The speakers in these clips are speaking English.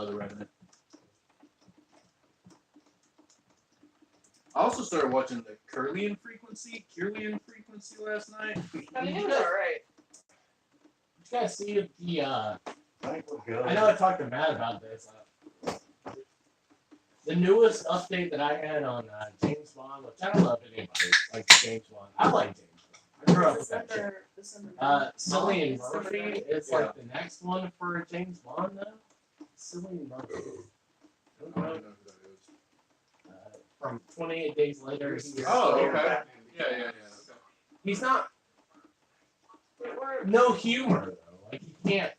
The Revenant. I also started watching the Curlian Frequency last night. I mean, it was alright. Did you guys see the I think we're good. I know I talked to Matt about this. The newest update that I had on James Bond, which I don't know if anybody likes James Bond. I like James Bond. I grew up with that shit. Cillian Murphy is like the next one for James Bond, though. Cillian Murphy. I don't I know. don't know who that is. From 28 Days Later. He's, Oh, okay. Yeah. he's not. No humor, though. Like, he can't.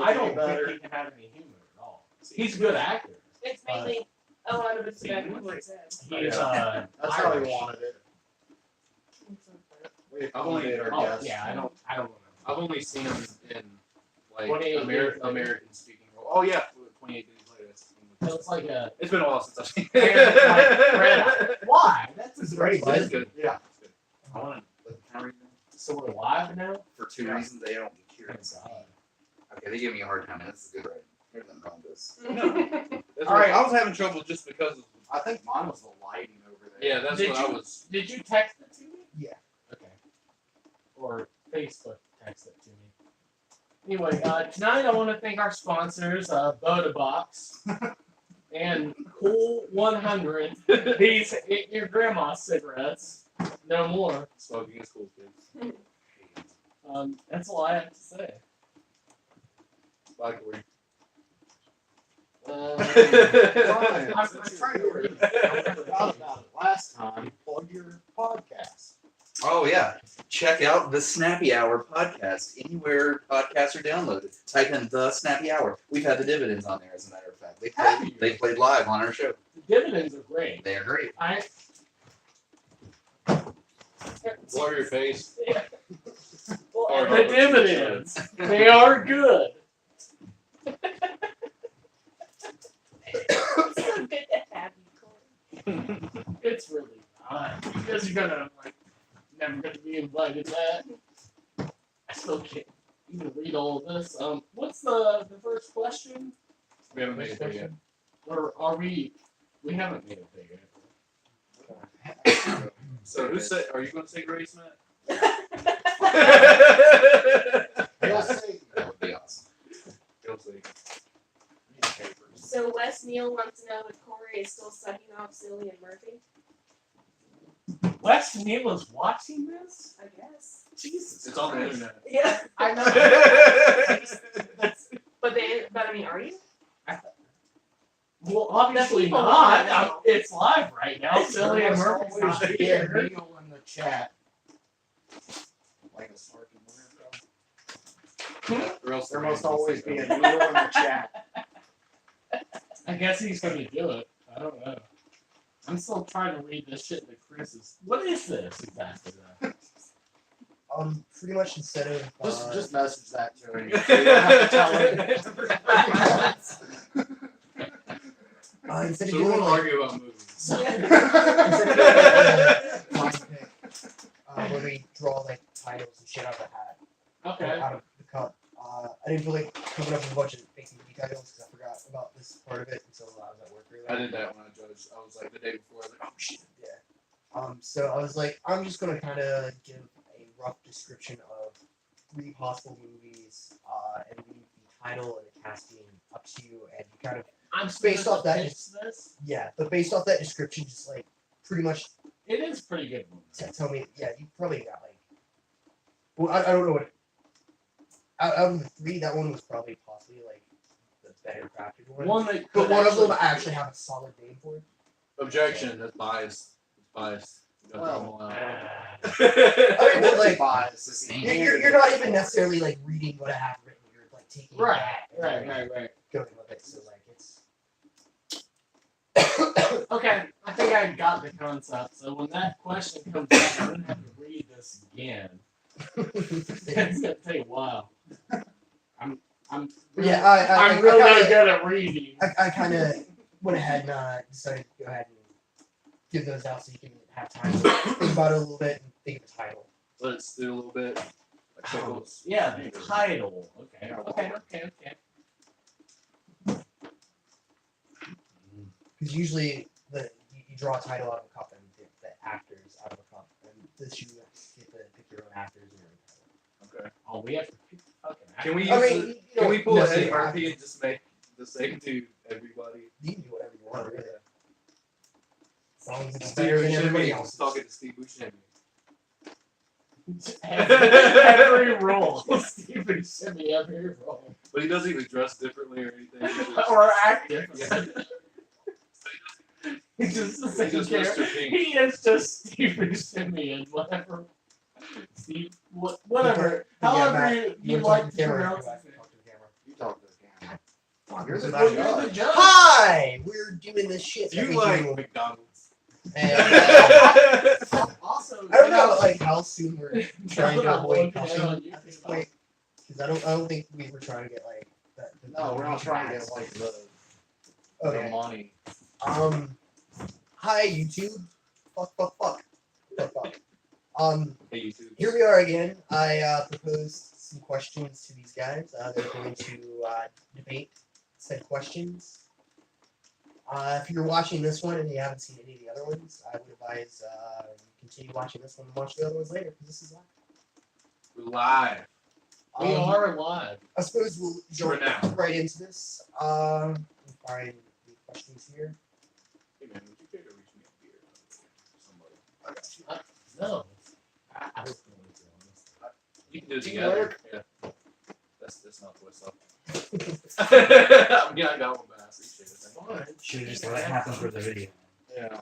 I don't think he can have any humor at all. He's a good actor. It's mainly a lot of it's about Edward's head. He's That's how he Irish. wanted it. I've only- Oh yeah, I don't remember. I've only seen him in like 28 Days Later. American speaking role. Oh yeah, 28 Days Later. So it's like a. It's been a while since I've seen Like, Red Eye. Why? That's It's a great. great. It's good. Yeah. It's good. I want to So we're live now. for two reasons they don't get curious. Thank God. Okay, they give me a hard time. This is good writing. Here's nothing wrong with this. That's All right. right. I was having trouble just because of. I think mine was the lighting over there. Yeah, that's Did what I you- was. Did you text it to me? Yeah. Okay. Or Facebook text it to me. Anyway, tonight I want to thank our sponsors, Boda Box and Cool 100. These ain't your grandma's cigarettes. No more. Smoking is cool, kids. That's all I have to say. Bye, Corey. Ryan, I'm since you're trying to here, read. I forgot about it last time. Plug your podcast. Oh yeah, check out the Snappy Hour podcast anywhere podcasts are downloaded. Type in the Snappy Hour. We've had the dividends on there, as a matter of fact. They played live on our show. The dividends are great. They are great. Blur your face. Well, the dividends, they are good. It's so good to have you, Corey. It's really not. You guys are gonna like never gonna be invited back. I still can't even read all of this. What's the first question? We haven't made it there yet. Or are we? We haven't made it big yet. So who said? Are you going to say Grace, Matt? You'll see. That would be awesome. Go see. Newspapers. So Wes Neal wants to know if Corey is still sucking off Cillian Murphy. Wes Neal is watching this. I guess. Jesus, It's on the internet. Yeah. I know. That's, But I mean, are you? well, obviously people not. wanna know. It's live right now. Silly and Murphy's Always not be a here. Neil in the chat. Like a snarky weirdo. Or else There the must ratings always will be a go. Neil in the chat. I guess he's gonna do it. I don't know. I'm still trying to read this shit that Chris is. What is this exactly? Though? Pretty much instead of Just message that to him. You don't have to tell him. instead of So we doing won't like, argue about movies. instead of doing like blind pick, where we draw like titles and shit out of the hat, Okay. out of the cup. I didn't feel like coming up with a bunch of fake movie titles because I forgot about this part of it until I was at work earlier. I did that when I judged. I was like the day before. I was like, oh shit. So I was like, I'm just gonna kind of give a rough description of 3 possible movies, and leave the title and the casting up to you, and you kind of I'm Based supposed off to that, pitch this. but based off that description, just like pretty much It is pretty good. tell me, yeah, you probably got like, well, I don't know what. Out of the 3, that one was probably possibly like the better crafted one. One that But could one of them I actually have a solid name for. Objection. That's biased. It's biased. You gotta throw them all out. I mean, but, like, bias. It's You're not even necessarily like reading what I have written. You're like taking Right, that and right. going with it. So like it's. Okay, I think I got the concept. So when that question comes up, I'm gonna have to read this again. It's gonna take a while. I'm really, Yeah, I I'm really kinda- good at reading. I kind of went ahead and decided to go ahead and give those out so you can have time to think about it a little bit and think of the title. Let it stew a little bit. Like pickles. Yeah, the title. Okay. Because usually you draw a title out of a cup and get the actors out of a cup, and this you get to pick your own actors and your own title. Okay. Oh, we have to pick the fucking Can we use I mean, the, you can don't we pull a Eddie necessarily have Murphy to. and just make the same to everybody? You can do whatever you want, really. As long as it's Steve better than everybody Buscemi. else. Talking to Steve Buscemi. every role. Steve Buscemi, every role. But he doesn't even dress differently or anything. He's just- Or act different. Yeah. He's just the He's same just character. Mr. Pink. He is just Steve Buscemi and whatever. Steve, whatever. Yeah, However Matt, you wanna like talk to the camera, pronounce you his have to name. talk to the camera. You talk to the camera. You're the Well, judge. you're the judge. Hi! We're doing this shit. that You we like do, McDonald's. and, Also, I don't know like how soon we're trying to I'm avoid looking at it cussing on at this YouTube. point. Because I don't think we were trying to get like that. No, we're not trying to get like the Okay. money. Hi YouTube. Fuck. Hey, YouTube. Here we are again. I proposed some questions to these guys. They're going to debate said questions. If you're watching this one and you haven't seen any of the other ones, I would advise you continue watching this one and watch the other ones later because this is live. We're live. We Um, are live. I suppose we'll For jump now. right into this. We'll find the questions here. Hey man, would you care to reach me a beer? Somebody. No. I was going to, honestly. You can do it Teamwork. together. Yeah. That's not what's up. I mean, I got one, but I appreciate it. Fine. Should have just let it happen for the video. Yeah.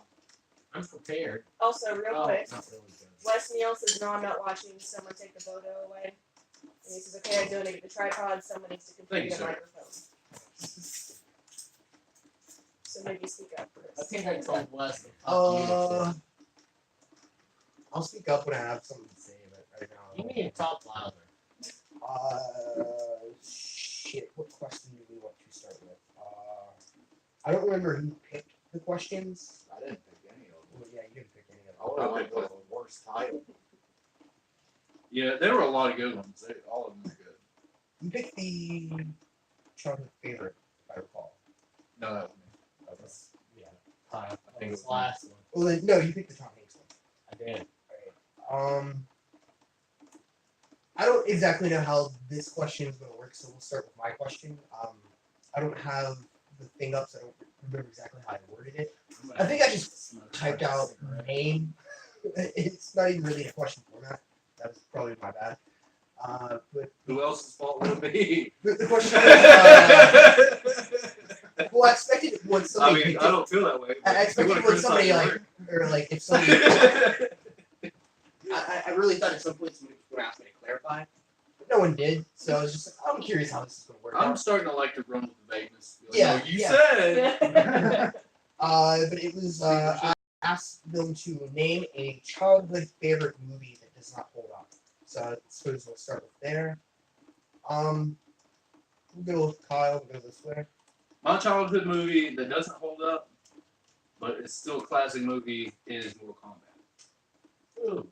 I'm prepared. Also, real Oh, quick, it's not really good. Wes Neal says, no, I'm not watching. Someone take the photo away. And he says, okay, I donate the tripod. Someone needs to Thank you, configure the sir. microphone. So maybe speak up, I Chris. think I told Wes to talk to I'll speak up when I have something to say, but right you. now. You need to talk louder. Shit. What question do we want to start with? I don't remember who picked the questions. I didn't pick any of them. Well, yeah, you didn't pick any I of would have went with the worst title. Yeah, there were a lot of good ones. All of them were good. them. You picked the childhood favorite, if I recall. No, that was me. That was- Yeah. I think think it it's was- last one. Well, then, no, you picked the Tom Hanks one. I did. I don't exactly know how this question is going to work, so we'll start with my question. I don't have the thing up, so I don't remember exactly how I worded it. I think I just typed out name. It's not even really a question format. That was probably my bad. But Who else's fault would it be? the question was, well, I expected when I somebody mean, picked I it, don't feel that way. I but expected you wanna when somebody criticize or like if somebody, I really thought at some point somebody was going to ask me to clarify, but no one did. So I was just like, I'm curious how this is going to work I'm out. starting to like to run with the vagueness. Be like, Yeah, "Oh, you yeah. said. But it was I asked them to name a childhood favorite movie that does not hold up. So I suppose we'll start with there. We'll go with Kyle. We'll go this way. My childhood movie that doesn't hold up, but it's still a classic movie, is Mortal Kombat. Ooh.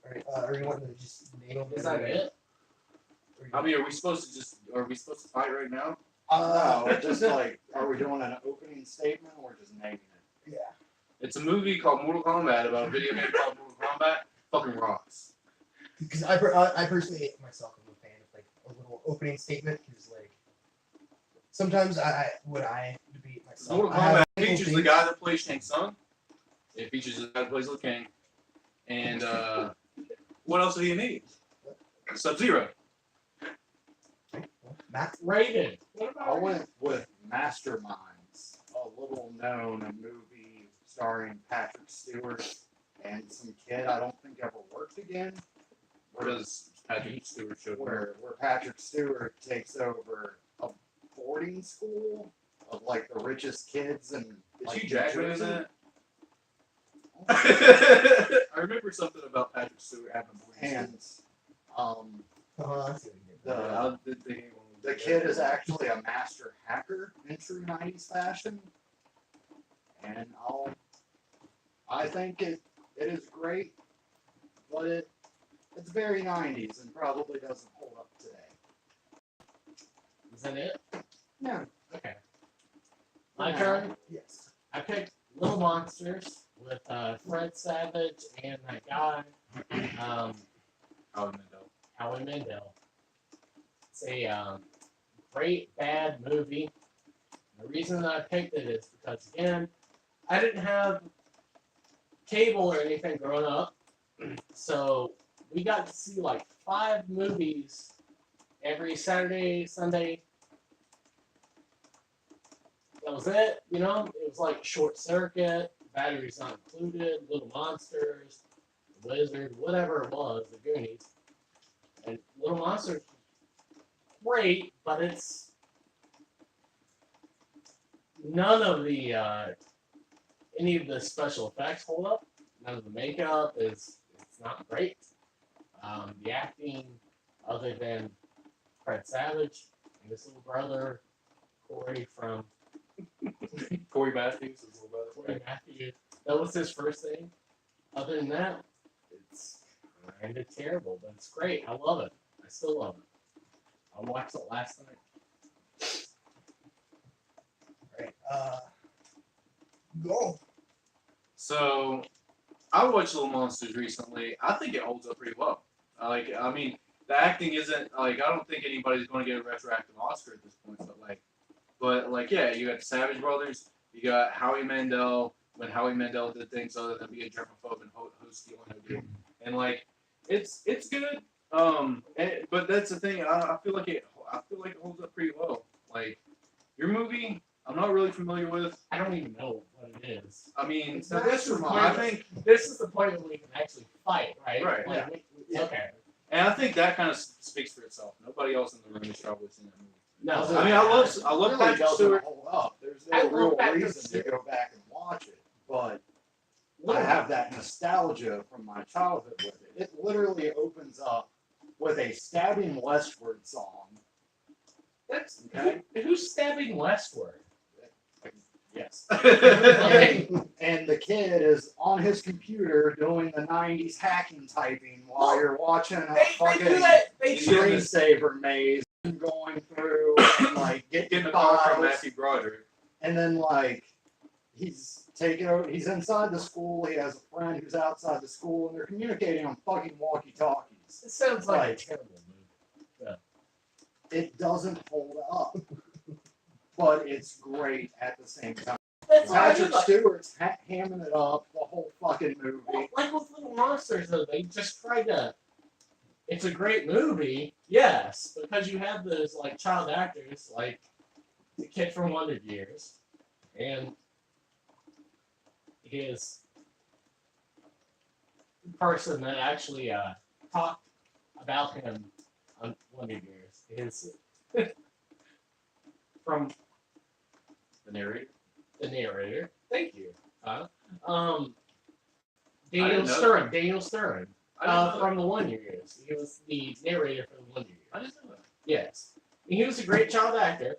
All right. Are you wanting to just name them? Is that it? Or you- I mean, are we supposed to fight right now? No, it's just like, are we doing an opening statement or just naming it? yeah. It's a movie called Mortal Kombat about a video game called Mortal Kombat. Fucking rocks. Because I personally myself am a fan of like a little opening statement. Because like sometimes I debate myself. Mortal I have Kombat people features the think- guy that plays Shang Tsung. It features the guy that plays Liu Kang. And what else do you need? Sub-Zero. Matt. Rated. What I about went with Masterminds, a little known movie starring Patrick Stewart and some kid I don't think ever worked again. Where does Patrick Stewart show up? Where Patrick Stewart takes over a boarding school of like the richest kids and Is like, Hugh Jackman in Jersey. that? I remember something about Patrick Stewart having a And um, I see what you did. the kid is actually a master hacker in true 90s fashion. And I think it is great, but it's very 90s and probably doesn't hold up today. Is that it? Yeah. Okay. My turn. Yes. I picked Little Monsters with Fred Savage and that guy, Howie Mandel. Howie Mandel. It's a great bad movie. The reason that I picked it is because, again, I didn't have cable or anything growing up, so we got to see like 5 movies every Saturday, Sunday. That was it, you know? It was like Short Circuit, Batteries Not Included, Little Monsters, The Wizard, whatever it was, The Goonies. And Little Monsters, great, but it's none of the any of the special effects hold up. None of the makeup is it's not great. The acting, other than Fred Savage and his little brother Corey from Corey Matthews, his little brother. Corey Matthews, that was his first thing. Other than that, it's kind of terrible, but it's great. I love it. I still love it. I watched it last night. Right. Go. So, I watched Little Monsters recently. I think it holds up pretty well. I mean, the acting isn't like I don't think anybody's going to get a retroactive Oscar at this point. But yeah, you got the Savage Brothers, you got Howie Mandel when Howie Mandel did things other than being germaphobe and host stealing a deal, and like it's good. But that's the thing. I feel like it holds up pretty well. Like your movie, I'm not really familiar with. I don't even know what it is. I mean, So this this is is my- I think. This is the point where we can actually fight, right? Right, Like, Okay. And I think that kind of speaks for itself. Nobody else in the room has probably seen that movie. No, I mean, I love really Patrick doesn't Stewart. hold up. There's I no love real Patrick reason to Stewart. go back and watch it, but I Little- have that nostalgia from my childhood with it. It literally opens up with a Stabbing Westward song. That's Okay. who's stabbing westward? Yes. Okay. And the kid is on his computer doing the 90s hacking typing while you're watching a They do fucking that. They He's do doing screensaver maze going through and like Getting getting the call from files. Matthew Broderick. And then like he's taking over, he's inside the school, he has a friend who's outside the school, and they're communicating on fucking walkie-talkies. It sounds like a Right. terrible movie. It doesn't hold up. But it's great at the same time. That's what I mean, Patrick like, Stewart's hamming it up the whole fucking movie. like with Little Monsters, though, they just tried to. It's a great movie, yes, because you have those like child actors, like the kid from Wonder Years, and his person that actually talked about him on Wonder Years is from The narrator. the narrator. Thank you. I Daniel didn't know Stern. Daniel Stern. I didn't know From the Wonder Years. He was the narrator for the Wonder Years. that. I didn't know that. Yes. And he was a great child actor.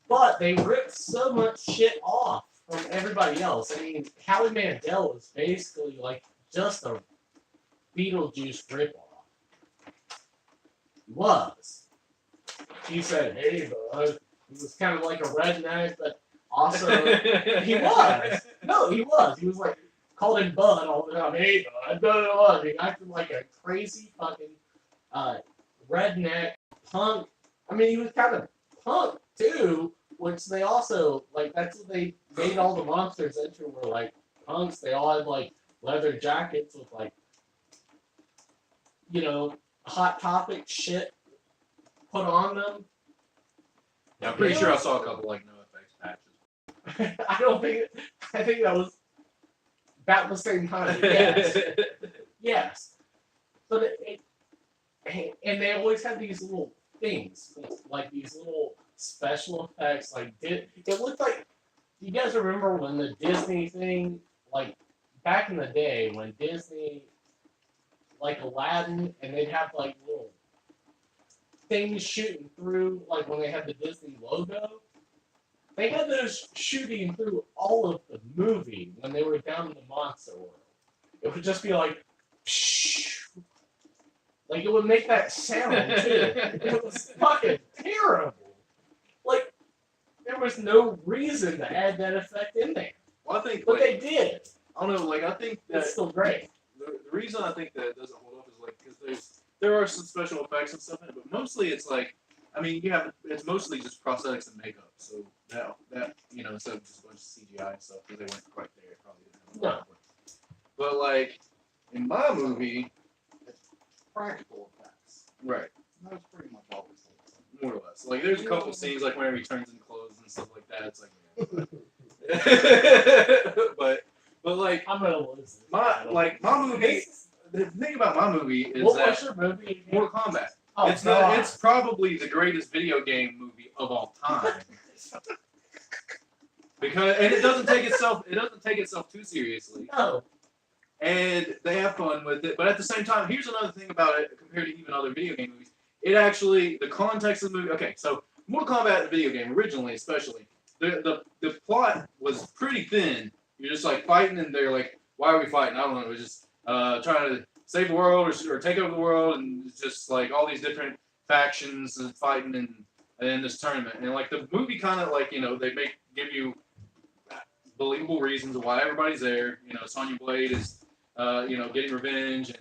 But they ripped so much shit off from everybody else. I mean, Howie Mandel was basically like just a Beetlejuice ripoff. He was. He said, hey, bud. He was kind of like a redneck, but also he was. No, he was. He was like called him Bud all the time. Hey, Bud. Blah, blah, blah. He acted like a crazy fucking redneck punk. I mean, he was kind of punk too, which they also like. That's what they made all the monsters into. Were like punks. They all had like leather jackets with like, you know, Hot Topic shit put on them. Yeah, I'm pretty sure I saw a couple like no effects patches. I don't think. I think that was about the same time. Yes. Yes. But and they always had these little things, like these little special effects. Like it looked like. You guys remember when the Disney thing, like back in the day when Disney, like Aladdin, and they'd have like little things shooting through, like when they had the Disney logo. They had those shooting through all of the movie when they were down in the monster world. It would just be like, like it would make that sound too. It was fucking terrible. Like, there was no reason to add that effect in there, Well, I think but like, they did. I don't know, like I think that It's still great. the reason I think that it doesn't hold up is like because there are some special effects and stuff in it, but mostly it's like, I mean, it's mostly just prosthetics and makeup. So that instead of just a bunch of CGI and stuff, because they weren't quite there, it probably didn't have a lot of work. But like in my movie, Practical effects. right, That's pretty much all it's like. more or less. Like there's a couple scenes like whenever he turns in clothes and stuff like that. It's like, but like I'm gonna lose this. my movie. The thing about my movie is What that was your movie? again? Mortal Kombat. Oh, It's God. not. It's probably the greatest video game movie of all time. Because it doesn't take itself too seriously, No. and they have fun with it. But at the same time, here's another thing about it compared to even other video game movies. It actually, the context of the movie. Okay, so Mortal Kombat, the video game, originally especially, the plot was pretty thin. You're just like fighting, and they're like, "Why are we fighting?" I don't know. We're just trying to save the world or take over the world, and it's just like all these different factions and fighting in this tournament. And like the movie kind of like they give you believable reasons of why everybody's there. Sonya Blade is getting revenge,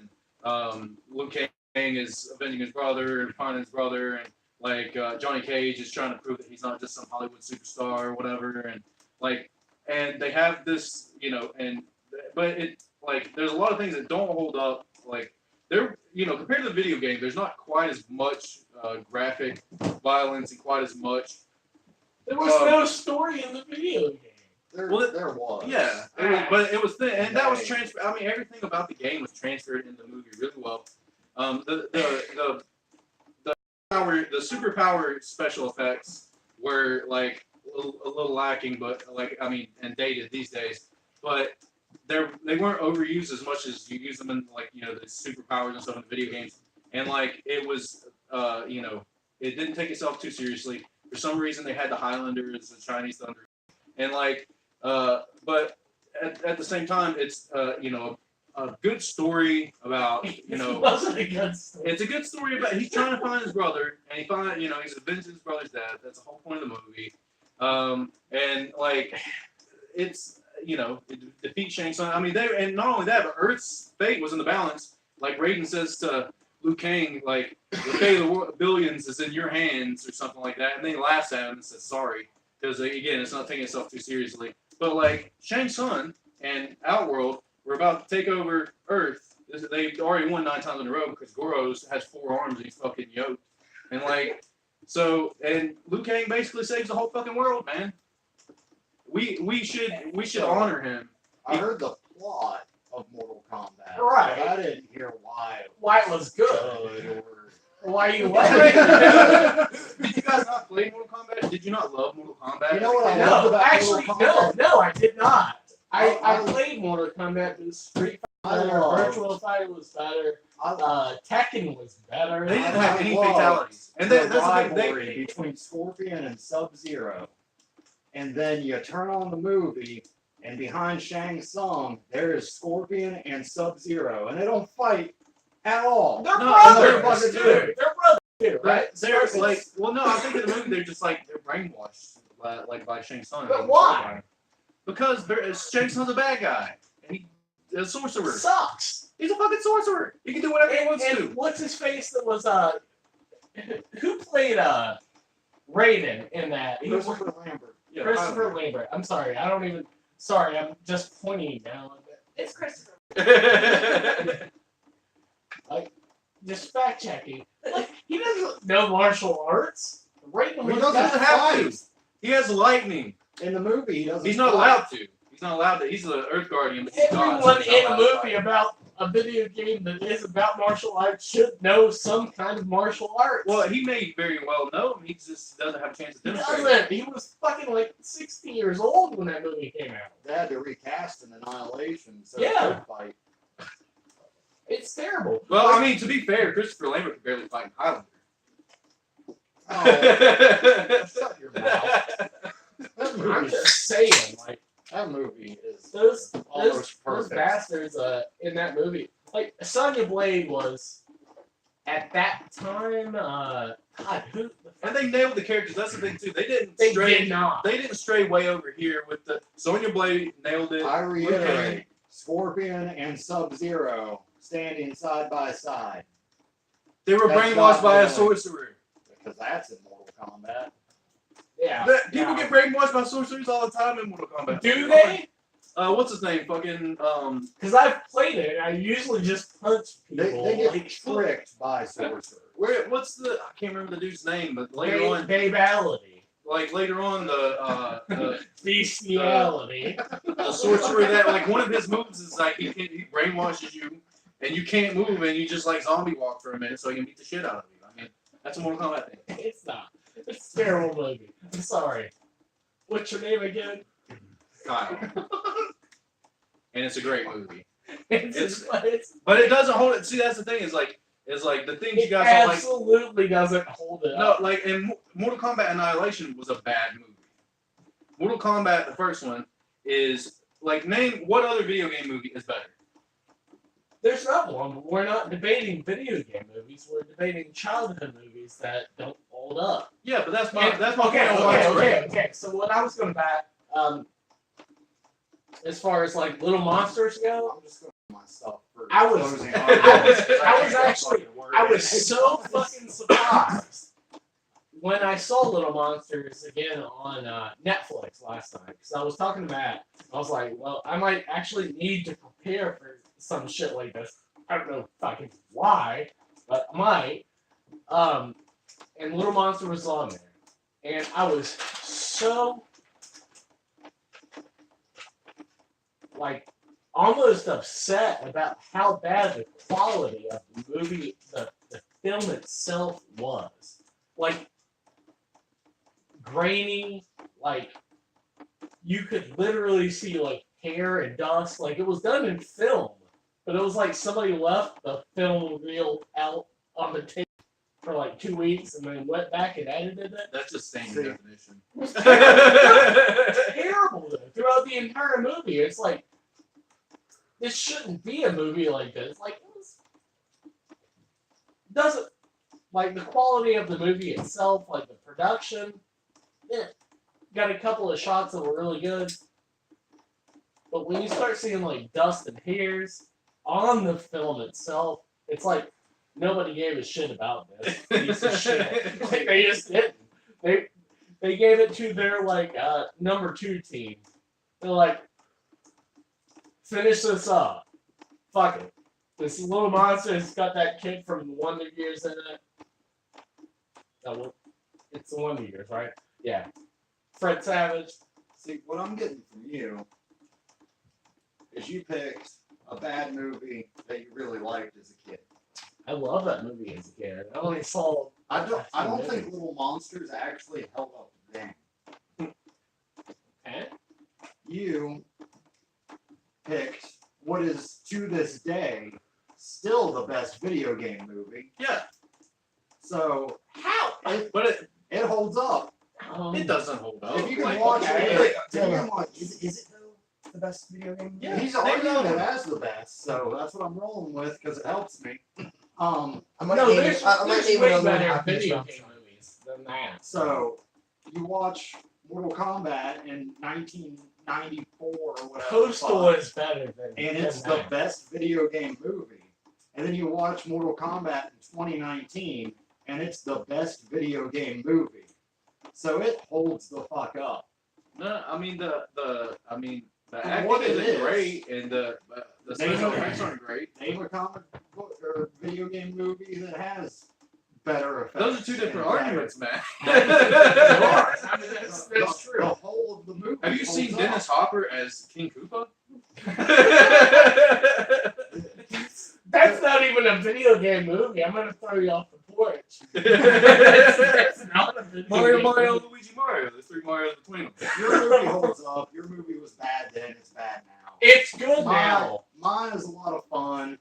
and Liu Kang is avenging his brother and finding his brother, and like Johnny Cage is trying to prove that he's not just some Hollywood superstar or whatever, and they have this but it like there's a lot of things that don't hold up. Like they're compared to the video game, there's not quite as much graphic violence and quite as much. There was no story in the video game. There was. Yeah, but it was thin, and that was transferred. I mean, everything about the game was transferred in the movie really well. The superpower special effects were like a little lacking, but like I mean, and dated these days. But they weren't overused as much as you use them in like the superpowers and stuff in the video games. And like it was it didn't take itself too seriously. For some reason, they had the Highlanders, the Chinese Thunder, and like but at the same time, it's a good story about It wasn't a good story. it's a good story about he's trying to find his brother, and he's avenging his brother's death. That's the whole point of the movie. And like it's it defeats Shang Tsung. I mean, and not only that, but Earth's fate was in the balance. Like Raiden says to Liu Kang, like the fate of the billions is in your hands, or something like that, and then he laughs at him and says sorry because again, it's not taking itself too seriously. But like Shang Tsung and Outworld were about to take over Earth. They've already won 9 times in a row because Goro has 4 arms and he's fucking yoked. And like, and Liu Kang basically saves the whole fucking world, man. We should honor him. I heard the plot of Mortal Kombat. Right. But I didn't hear why it Why it was good. good or Why you Did like you guys not play Mortal Kombat? Did you not love Mortal Kombat? You know what I No, love about actually, Mortal Kombat? no, I did not. I I- played Mortal Kombat, but Street I Fighter, love- Virtual Fighter was better. Tekken was better. They didn't have any I love fatalities. And the that's the thing. rivalry between Scorpion and Sub-Zero. And then you turn on the movie, and behind Shang Tsung, there is Scorpion and Sub-Zero, and they don't fight at all. They're No, brothers, they're dude. brothers. They're brothers, too, right? They're like, well, no, I think in the movie they're just like they're brainwashed, by Shang Tsung. But why? Because Shang Tsung's a bad guy, and he's a sorcerer. Sucks. He's a fucking sorcerer. He can do whatever he wants And to. what's his face that was who played Raiden in that? He was Christopher Lambert. Yeah, Christopher Lambert. I'm sorry, I'm just pointing now. It's Christopher. Just fact checking. Like he doesn't know martial arts. Raiden He was doesn't that have to. fight. He has lightning. In the movie, he doesn't He's not fight. allowed to. He's not allowed to. He's the Earth Guardian. But he's God, so Everyone he's not in a allowed to movie fight. about a video game that is about martial arts should know some kind of martial arts. Well, he may very well know. He just doesn't have a chance to he demonstrate. it. doesn't. He was fucking like 60 years old when that movie came out. They had to recast an Annihilation so Yeah. they could fight. It's terrible. Well, I mean, to be fair, Christopher Lambert could barely fight Highlander. Oh, shut your mouth. That I'm movie, just saying, like that movie is those almost those perfect. bastards in that movie. Like Sonya Blade was at that time. God, who the And they nailed the characters. That's the thing too. They didn't They stray. did not. They didn't stray way over here with the Sonya Blade nailed it. I Liu reiterate, Kang- Scorpion and Sub-Zero standing side by side. They were That's brainwashed not by a good. sorcerer. Because that's in Mortal Kombat. Yeah. People yeah. get brainwashed by sorcerers all the time in Mortal Kombat. Do they? What's his name? Fucking Because I've played it, and I usually just punch They people. get like, tricked by sorcerers. what's the? I can't remember the dude's name, but later on, Babality. like later on, the Bestiality. the sorcerer that like one of his moves is like he brainwashes you and you can't move and you just like zombie walk for a minute so he can beat the shit out of you. I mean, that's a Mortal Kombat thing. It's not. It's a terrible movie. I'm sorry. What's your name again? Kyle. And it's a great movie. It's But it doesn't hold it. See, that's the thing, is like the things you it guys don't like. absolutely doesn't hold it No, up. like in Mortal Kombat Annihilation was a bad movie. Mortal Kombat, the first one, is like, name what other video game movie is better? There's not one, but we're not debating video game movies. We're debating childhood movies that don't hold up. Yeah, but that's my And- point on okay, why it's great. okay. So what I was going to bat, as far as like Little Monsters go, I'm just going to myself for I was- closing I arguments, was- 'cause I was can't get a actually- fucking word I in. was so fucking surprised when I saw Little Monsters again on Netflix last time. Because I was talking to Matt. I was like, well, I might actually need to prepare for some shit like this. I don't know fucking why, but I might. And Little Monster was on there. And I was so, like, almost upset about how bad the quality of the movie, the film itself was. Like, grainy, like, you could literally see, like, hair and dust. Like, it was done in film, but it was like somebody left the film reel out on the tape for like 2 weeks and then went back and edited it. That's just saying See. definition. It was terrible though. Throughout the entire movie, it's like, this shouldn't be a movie like this. Like, it was, doesn't, like, the quality of the movie itself, like the production, got a couple of shots that were really good. But when you start seeing like dust and hairs on the film itself, it's like nobody gave a shit about this piece of shit. Like, they just didn't. They gave it to their like number 2 team. They're like, finish this up. Fuck it. This Little Monster has got that kid from the Wonder Years in it. It's the Wonder Years, right? Yeah. Fred Savage. See, what I'm getting from you is you picked a bad movie that you really liked as a kid. I love that movie as a kid. I only saw. I don't think Little Monsters actually held up then. Eh? You picked what is to this day still the best video game movie. Yeah, So How? but it holds up. it doesn't hold up. If you can Like, watch okay. it, if you Tell can me, watch, is it though the best video game? Yeah. he's they arguing love it it. as the best, so that's what I'm rolling with because it helps me. I might No, name, there's, I might there's name way another one better after this video round. game movies than that. So you watch Mortal Kombat in 1994 or whatever. Coastal fuck, is better than. and it's than the that. best video game movie. And then you watch Mortal Kombat in 2019, and it's the best video game movie. So it holds the fuck up. No, I mean the For acting what it isn't is. great and the They special know- effects aren't great. Name a comic book or video game movie that has better effects. Those are two different and arguments, man. There are. I mean, that's The true. whole of the movie. Have you holds seen up. Dennis Hopper as King Koopa? That's not even a video game movie. I'm gonna throw you off the porch. That's not a video Mario, game Mario, movie. Luigi, Mario. There's 3 Marios between them. Your movie holds up. Your movie was bad then. It's bad now. It's good now. Mine is a lot of fun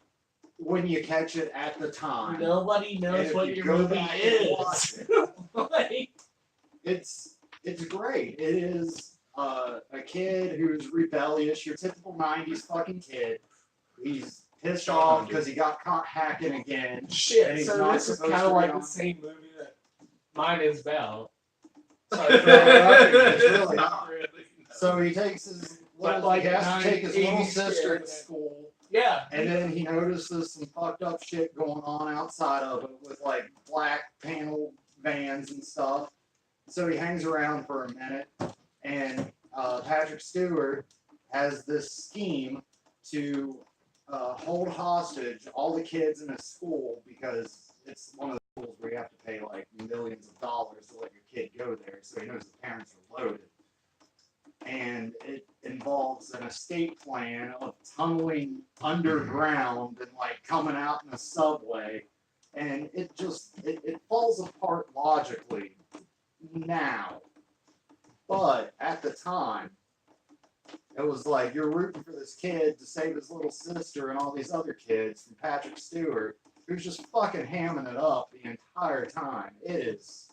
when you catch it at the time. Nobody And knows if what you your go movie back and watch is. it, Like, it's great. It is a kid who's rebellious, your typical 90s fucking kid. He's pissed off because he got caught hacking again. And shit. he's So not this is supposed kind to of be like on- the same movie that mine is Bell. Sorry for interrupting, it's really Not not. really. So he takes his But little, like he has to take his little 80s sister kid. to school, Yeah. and then he notices some fucked up shit going on outside of it with like black panel vans and stuff. So he hangs around for a minute, and Patrick Stewart has this scheme to hold hostage all the kids in his school because it's one of the schools where you have to pay like millions of dollars to let your kid go there, so he knows the parents are loaded. And it involves an escape plan of tunneling underground and like coming out in a subway, and it falls apart logically now, but at the time it was like you're rooting for this kid to save his little sister and all these other kids from Patrick Stewart, who's just fucking hamming it up the entire time. It's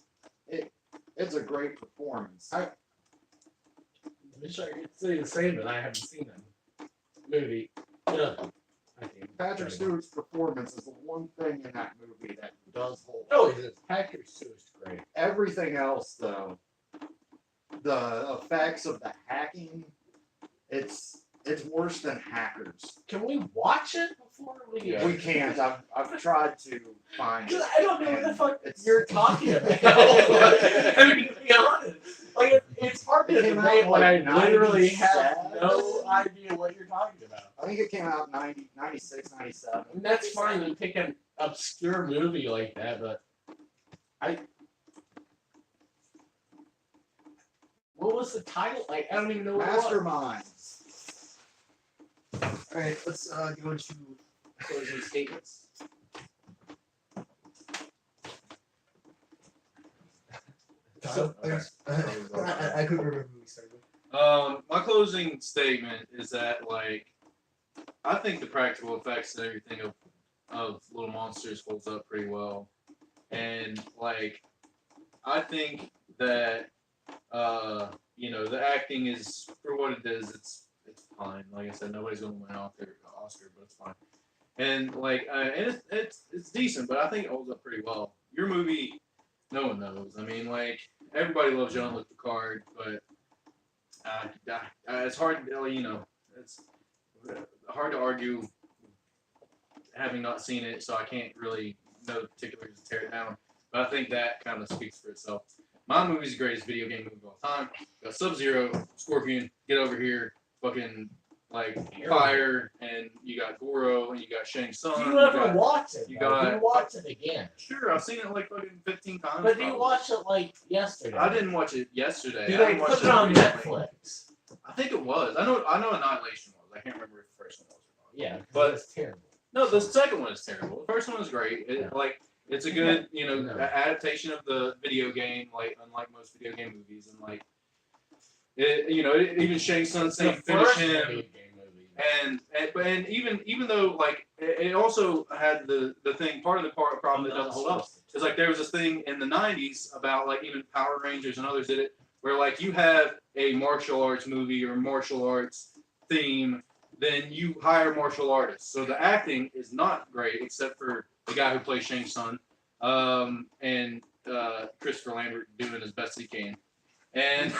a great performance. I wish I could say the same, but I haven't seen that movie. Yeah. Patrick Stewart's performance is the one thing in that movie that does hold. Oh, it is. Patrick Stewart's great. Everything else, though, the effects of the hacking, it's worse than Hackers. Can we watch it before we get? We can't. I've tried to find it. Because I don't know what the fuck It's- you're talking about. I mean, to be honest, like it's hard to It came out debate when I like literally have 97. no idea what you're talking about. I think it came out 96, 97. And that's fine. You pick an obscure movie like that, but what was the title? Like I don't even know what it was. Masterminds. Alright, let's go into closing statements. So- I couldn't remember who we started with. My closing statement is that like I think the practical effects and everything of Little Monsters holds up pretty well, and like I think that the acting is for what it is. It's fine. Like I said, nobody's gonna win Oscar, but it's fine. And like and it's decent, but I think it holds up pretty well. Your movie, no one knows. I mean, like everybody loves Jean-Luc Picard, but it's hard. It's hard to argue having not seen it, so I can't really know the particulars to tear it down. But I think that kind of speaks for itself. My movie's the greatest video game movie of all time. You got Sub-Zero, Scorpion, get over here, fucking like fire, and you got Goro, and you got Shang Tsung. Do you ever got- watch it? you though? Do got- you watch it again? Sure, I've seen it like fucking 15 times. But do you probably. watch it like yesterday? I didn't watch it yesterday. Do I they didn't watch put it on recently. Netflix? I think it was. I know Annihilation was. I can't remember if the first one was or not. Yeah, But- it's terrible. No, the second one is terrible. The first one is great. It's a good, No. adaptation of the video game, like unlike most video game movies, and like even Shang Tsung saying The finish first him, video game movie. and even though like it also had the thing part of the problem that doesn't hold up is like there was this thing in the 90s about like even Power Rangers and others did it where like you have a martial arts movie or martial arts theme, then you hire martial artists. So the acting is not great except for the guy who plays Shang Tsung, and Christopher Lambert doing as best he can, and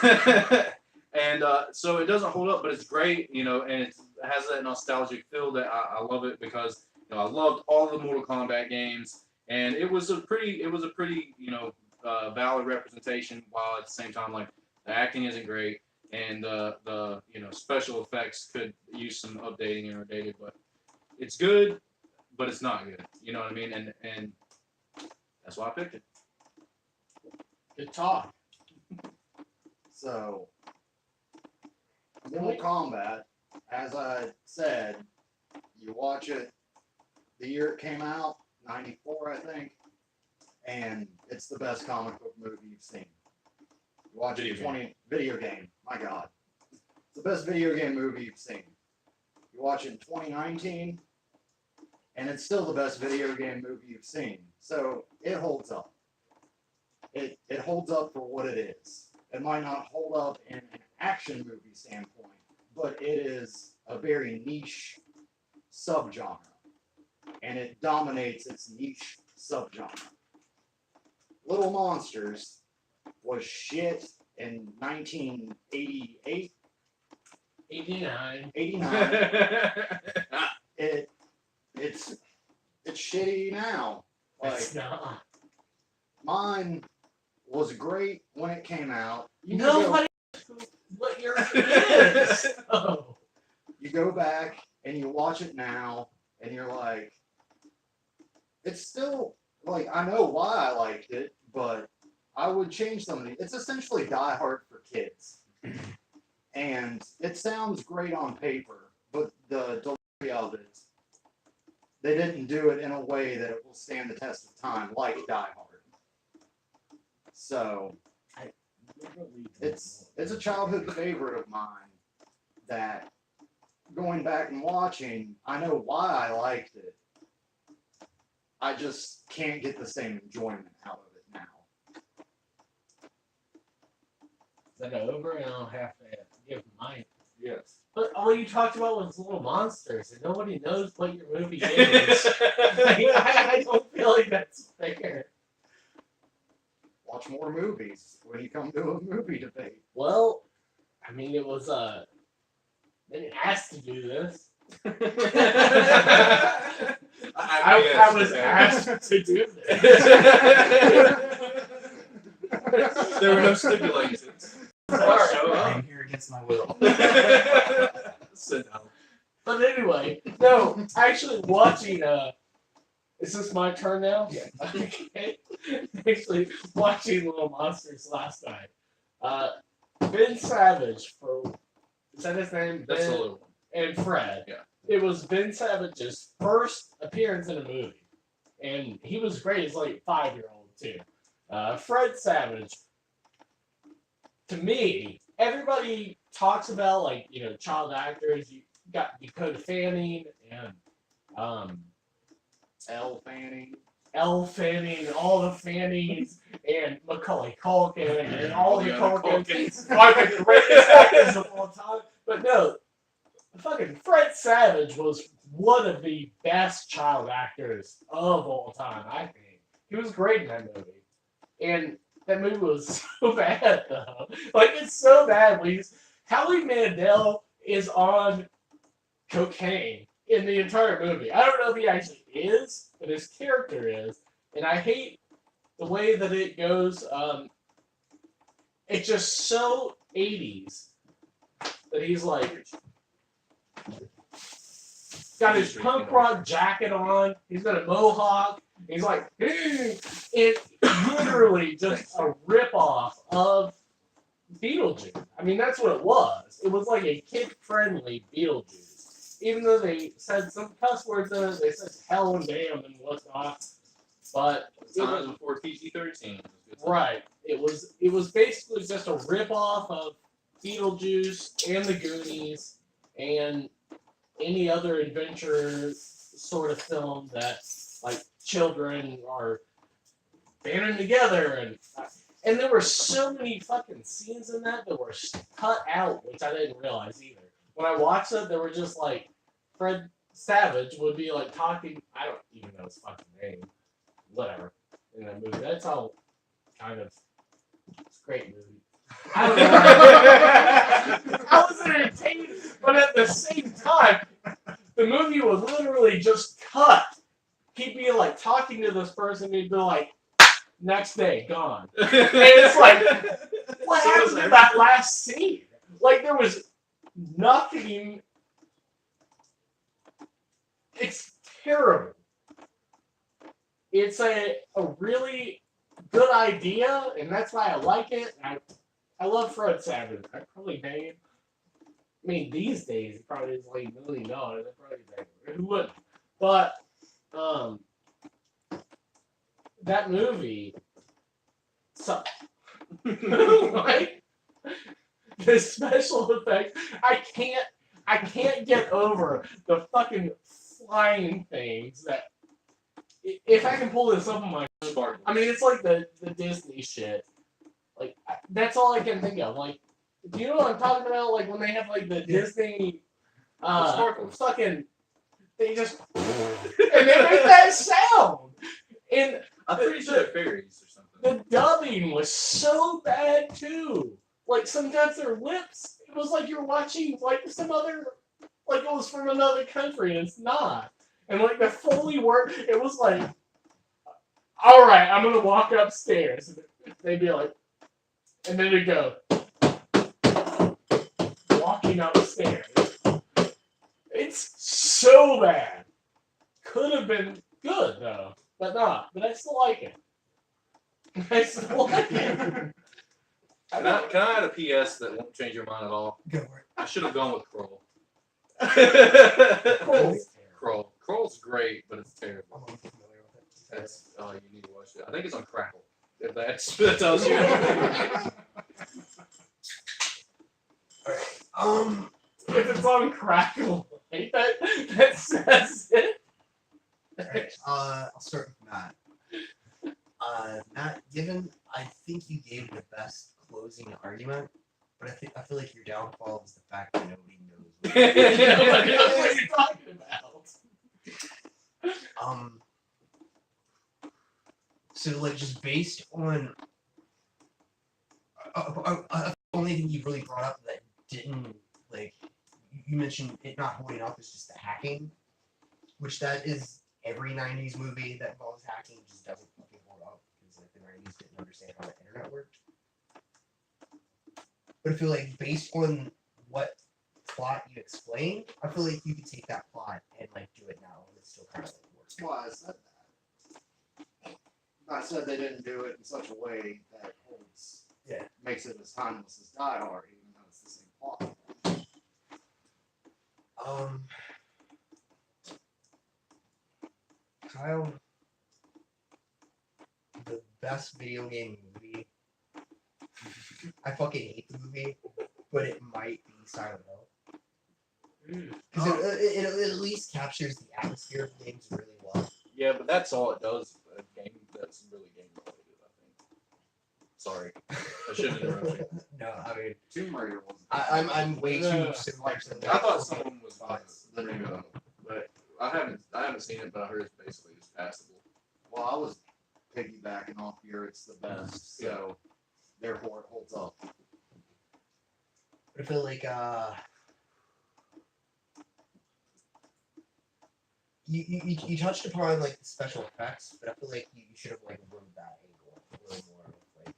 so it doesn't hold up, but it's great, and it has that nostalgic feel that I love it because I loved all the Mortal Kombat games, and it was a pretty valid representation, while at the same time like the acting isn't great, and the special effects could use some updating and updated, but it's good, but it's not good. You know what I mean? And that's why I picked it. Good talk. So, Mortal Kombat, as I said, you watch it the year it came out, 94, I think, and it's the best comic book movie you've seen. You watch it video game, my God. It's the best video game movie you've seen. You watch it in 2019, and it's still the best video game movie you've seen. So it holds up. It holds up for what it is. It might not hold up in an action movie standpoint, but it is a very niche subgenre, and it dominates its niche subgenre. Little Monsters was shit in 1988, 89. 89. It's shitty now. Like, It's not. mine was great when it came out. You can go- Nobody what your is. Oh. you go back and you watch it now, and you're like, it's still like, I know why I liked it, but I would change something. It's essentially Die Hard for kids, and it sounds great on paper, but the delivery of it, they didn't do it in a way that it will stand the test of time, like Die Hard. So it's a childhood favorite of mine that, going back and watching, I know why I liked it. I just can't get the same enjoyment out of it now. Is that over? And I'll have to give mine. Yes. But all you talked about was Little Monsters, and nobody knows what your movie is. Like, I don't feel like that's fair. Watch more movies when you come to a movie debate. Well, I mean, it was they didn't ask to do this. I was asked to do this. There were no stipulations. Sorry. Show up. I'm here against my will. Sit down. But anyway, no, actually watching is this my turn now? Yeah. Okay. Actually watching Little Monsters last night. Ben Savage is that his name? That's Ben a little one. and Fred. Yeah. It was Ben Savage's first appearance in a movie. And he was great as like 5-year-old too. Fred Savage, to me, everybody talks about like, you know, child actors. You got Dakota Fanning and Elle Fanning. Elle Fanning, all the Fannings, and Macaulay Culkin, and all the Culkins. Are the greatest actors of all time. But no, fucking Fred Savage was one of the best child actors of all time, I think. He was great in that movie. And that movie was so bad, though. Like, it's so bad. Howie Mandel is on cocaine in the entire movie. I don't know if he actually is, but his character is. And I hate the way that it goes. It's just so 80s that he's like, got his punk rock jacket on. He's got a mohawk. He's like, it's literally just a ripoff of Beetlejuice. I mean, that's what it was. It was like a kid-friendly Beetlejuice. Even though they said some cuss words in it, they said hell and damn and whatnot. But it Times was, before PG-13. right. It was basically just a ripoff of Beetlejuice and the Goonies and any other adventure sort of film that like children are banding together and there were so many fucking scenes in that were cut out, which I didn't realize either. When I watched it, they were just like Fred Savage would be like talking. I don't even know his fucking name. Whatever in that movie. That's how kind of it's a great movie. I don't know. I was entertained, but at the same time, the movie was literally just cut. He'd be like talking to this person, he'd be like, next day, gone. And it's like, what happened to that last scene? Like, there was nothing. It's terrible. It's a really good idea, and that's why I like it. I love Fred Savage. I probably pay him. I mean, these days, he probably is like $1 million. I probably pay him. Who wouldn't? But, that movie sucked. Like, the special effects, I can't get over the fucking flying things that, if I can pull this up on my, I mean, it's like the Disney shit. Like, that's all I can think of. Like, do you know what I'm talking about? Like, when they have, like, the Disney, fucking, they just, and they make that sound. And I'm pretty sure they're fairies or something. the dubbing was so bad too. Like sometimes their lips, it was like you're watching like some other, like it was from another country, and it's not. And like the Foley work, it was like, all right, I'm gonna walk upstairs. And they'd be like, and then it'd go, walking upstairs. It's so bad. Could have been good though, but not. But I still like it. I still like it. Can I add a PS that won't change your mind at all? Go for it. I should have gone with Kroll. Cool. Kroll. Kroll's great, but it's terrible. I'm unfamiliar with it. That's you need to watch it. I think it's on Crackle. If that tells you. If it's on Crackle, ain't that says it. Alright, I'll start with Matt. Matt, given I think you gave the best closing argument, but I feel like your downfall is the fact that nobody knows. What What are you talking about? So like just based on the only thing you really brought up that didn't like you mentioned it not holding up is just the hacking, which that is every 90s movie that involves hacking just doesn't fucking hold up because like the 90s didn't understand how the internet worked. But I feel like based on what plot you explained, I feel like you could take that plot and like do it now and it still kind of like works. That's why I said that. I said they didn't do it in such a way that holds, makes it as timeless as Die Hard, even though it's the same plot. Kyle, the best video game movie. I fucking hate the movie, but it might be Silent Hill. Because it at least captures the atmosphere of games really well. Yeah, but that's all it does. A game that's really game related, I think. Sorry, I shouldn't interrupt you. No, I mean, Tomb Raider wasn't. I'm way too Yeah. similar to I thought someone was the name of it, but I haven't seen it, but I heard it's basically just passable. Well, I was piggybacking off your it's the best, so therefore it holds up. I feel like you touched upon like the special effects, but I feel like you should have like rode that angle a little more with like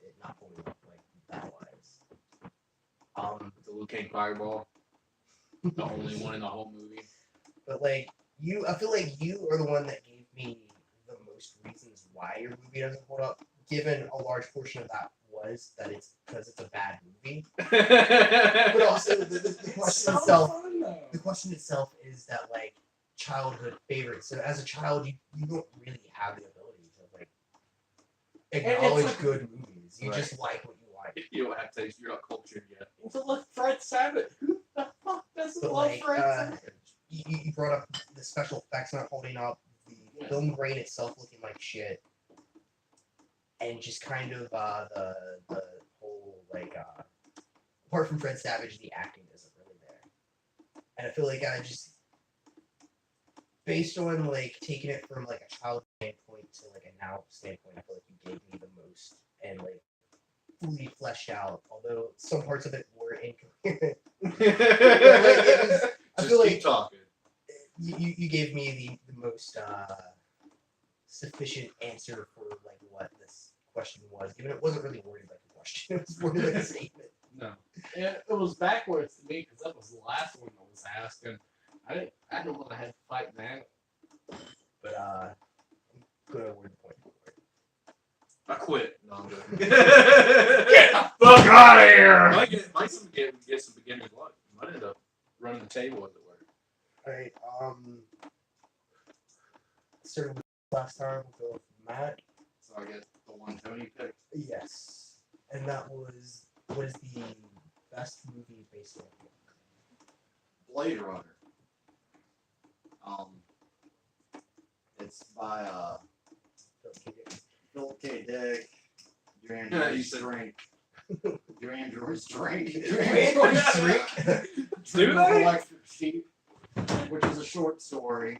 it not holding up like that wise. The Liu Kang fireball, the only one in the whole movie. But like I feel like you are the one that gave me the most reasons why your movie doesn't hold up. Given a large portion of that was that it's because it's a bad movie, but also the question itself. The question itself is that like childhood favorites. So as a child, you don't really have the ability to like acknowledge like- good movies. You Right. just like what you like. You don't have taste. You're not cultured yet. To love Fred Savage. Who the fuck doesn't But love like Fred Savage? you brought up the special effects not holding up, the film grain itself looking like shit, and just kind of the whole like apart from Fred Savage, the acting isn't really there. And I feel like I just based on like taking it from like a child standpoint to like a now standpoint, I feel like you gave me the most and like fully fleshed out, although some parts of it were incoherent. I Just feel keep like talking. you gave me the most sufficient answer for like what this question was, given it wasn't really worded like a question, it was worded like a statement. No. Yeah, it was backwards to me because that was the last one that was asked, and I didn't want to have to fight back. But I'm gonna word the point forward. I quit. No, I'm joking. Get the fuck out of here! Might get some beginner's luck. You might end up running the table as it were. Alright, started with last time, we'll go with Matt. So I get the one Tony picked. Yes. And that was what is the best movie based on a book? Blade Runner. It's by Philip K. Dick, Your Yeah, you Android's said- Drink. Your Android's Drink. Your Android's Drink? Do Dream of they? Electric Sheep, which is a short story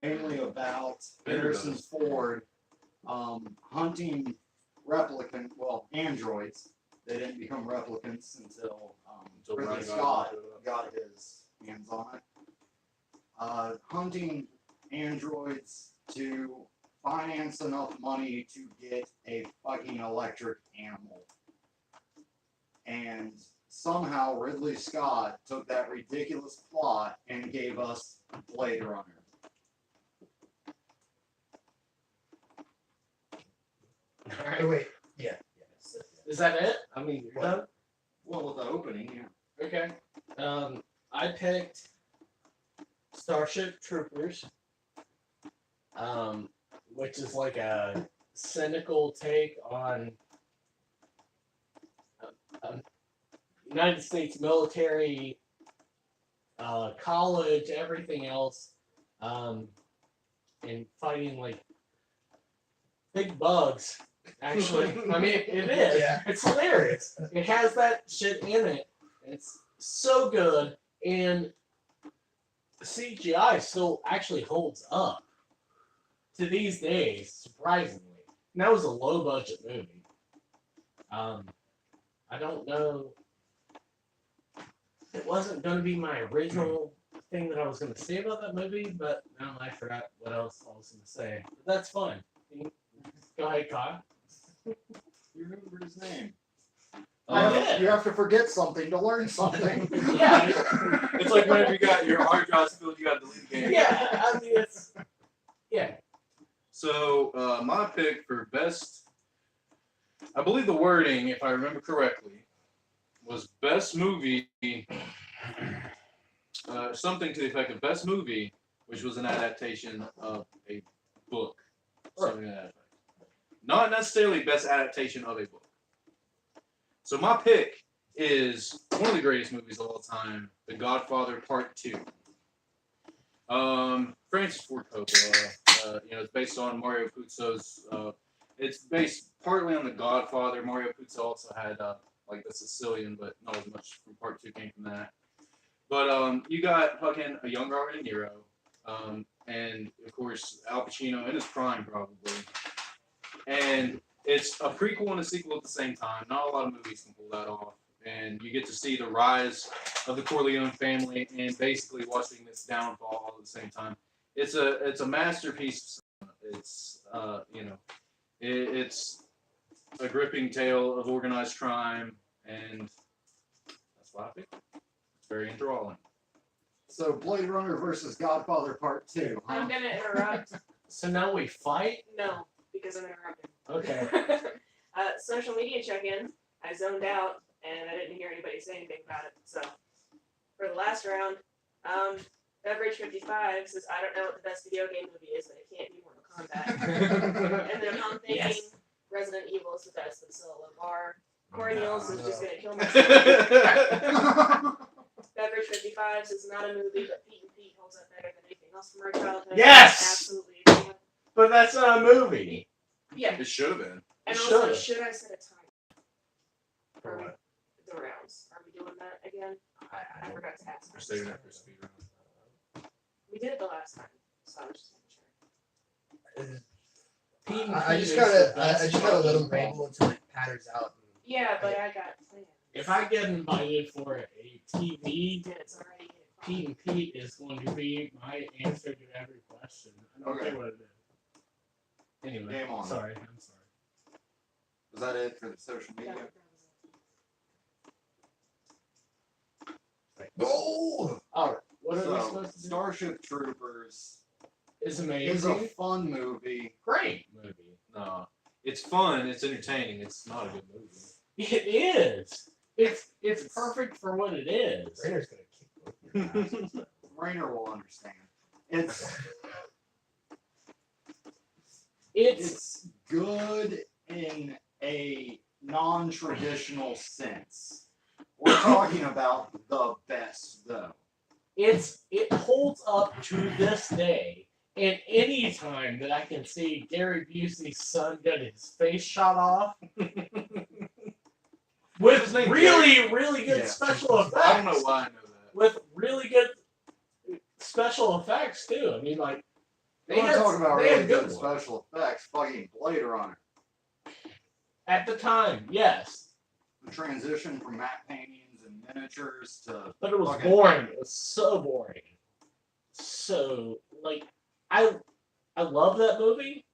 mainly about Harrison Ford hunting androids. They didn't become replicants until Until Ridley Ryan Scott Gosling got his hands on it. Hunting androids to finance enough money to get a fucking electric animal. And somehow Ridley Scott took that ridiculous plot and gave us Blade Runner. Alright. Oh, wait. Yeah. Is that it? I mean, you're done? Well, with the opening, yeah. Okay. I picked Starship Troopers, which is like a cynical take on United States military, college, everything else, and fighting like big bugs. Actually, I mean, it is. Yeah. It's hilarious. It has that shit in it. It's so good, and the CGI still actually holds up to these days, surprisingly. And that was a low budget movie. I don't know. It wasn't going to be my original thing that I was going to say about that movie, but now I forgot what else I was going to say. But that's fun. Go ahead, Kyle. You remember his name. I did. You have to forget something to learn something. Yeah. It's like whenever you got your hard drive filled, you got to delete the game. Yeah, I mean, it's. Yeah. So my pick for best, I believe the wording, if I remember correctly, was best movie. Something to the effect of best movie, which was an adaptation of a book. Something to that effect. Not necessarily best adaptation of a book. So my pick is one of the greatest movies of all time, The Godfather Part 2. Francis Ford Coppola. It's based on Mario Puzo's. It's based partly on The Godfather. Mario Puzo also had like the Sicilian, but not as much from Part 2 came from that. But you got fucking a young Robert De Niro, and of course Al Pacino in his prime probably. And it's a prequel and a sequel at the same time. Not a lot of movies can pull that off. And you get to see the rise of the Corleone family and basically watching this downfall all at the same time. It's a masterpiece. It's it's a gripping tale of organized crime, and that's why I picked it. It's very enthralling. So Blade Runner versus Godfather Part 2. Huh? I'm gonna interrupt. So now we fight? No, because I'm interrupting. Okay. Social media check-in. I zoned out and I didn't hear anybody say anything about it. So for the last round, Beverage 55 says, I don't know what the best video game movie is, but it can't be Mortal Kombat. And then I'm thinking Yes. Resident Evil is the best, but still a low bar. Corey Niels is just gonna kill me. Beverage 55 says not a movie, but Pete and Pete holds up better than anything else from our childhood. Yes! Absolutely. But that's not a movie. Yeah. It should have been. And It also, should've. should I set a time For for what? the rounds? Are we doing that again? I forgot to ask. We're saving that for speed round. We did it the last time, so I was just making sure. Pete and I Pete just is gotta, the I best just gotta let fucking him ramble until it patterns out. Yeah, but I got plans. If I get invited for a TV, Yeah, it's already 8 o'clock. Pete and Pete is going to be my answer to every question. I don't Okay. care what it is. Anyway, Game on. sorry. I'm sorry. Was that it for the social Yeah, media? that Go! All right. What are we So, supposed to do? Starship Troopers It's is amazing. a fun movie. Great movie. No, it's fun. It's entertaining. It's not a good movie. It is. It's perfect for what it is. Rainer's gonna kick both your asses. Rainer will understand. It's It's good in a non-traditional sense. We're talking about the best, though. it holds up to this day. And any time that I can see Gary Busey's son get his face shot off with His name really, really good Yeah. special effects. I don't know why I know that. With really good special effects too. I mean, like They You want had- to talk about they had really good ones. special effects? Fucking Blade Runner. At the time, yes. The transition from matte paintings and miniatures to But it was fucking- boring. It was so boring. So like I love that movie.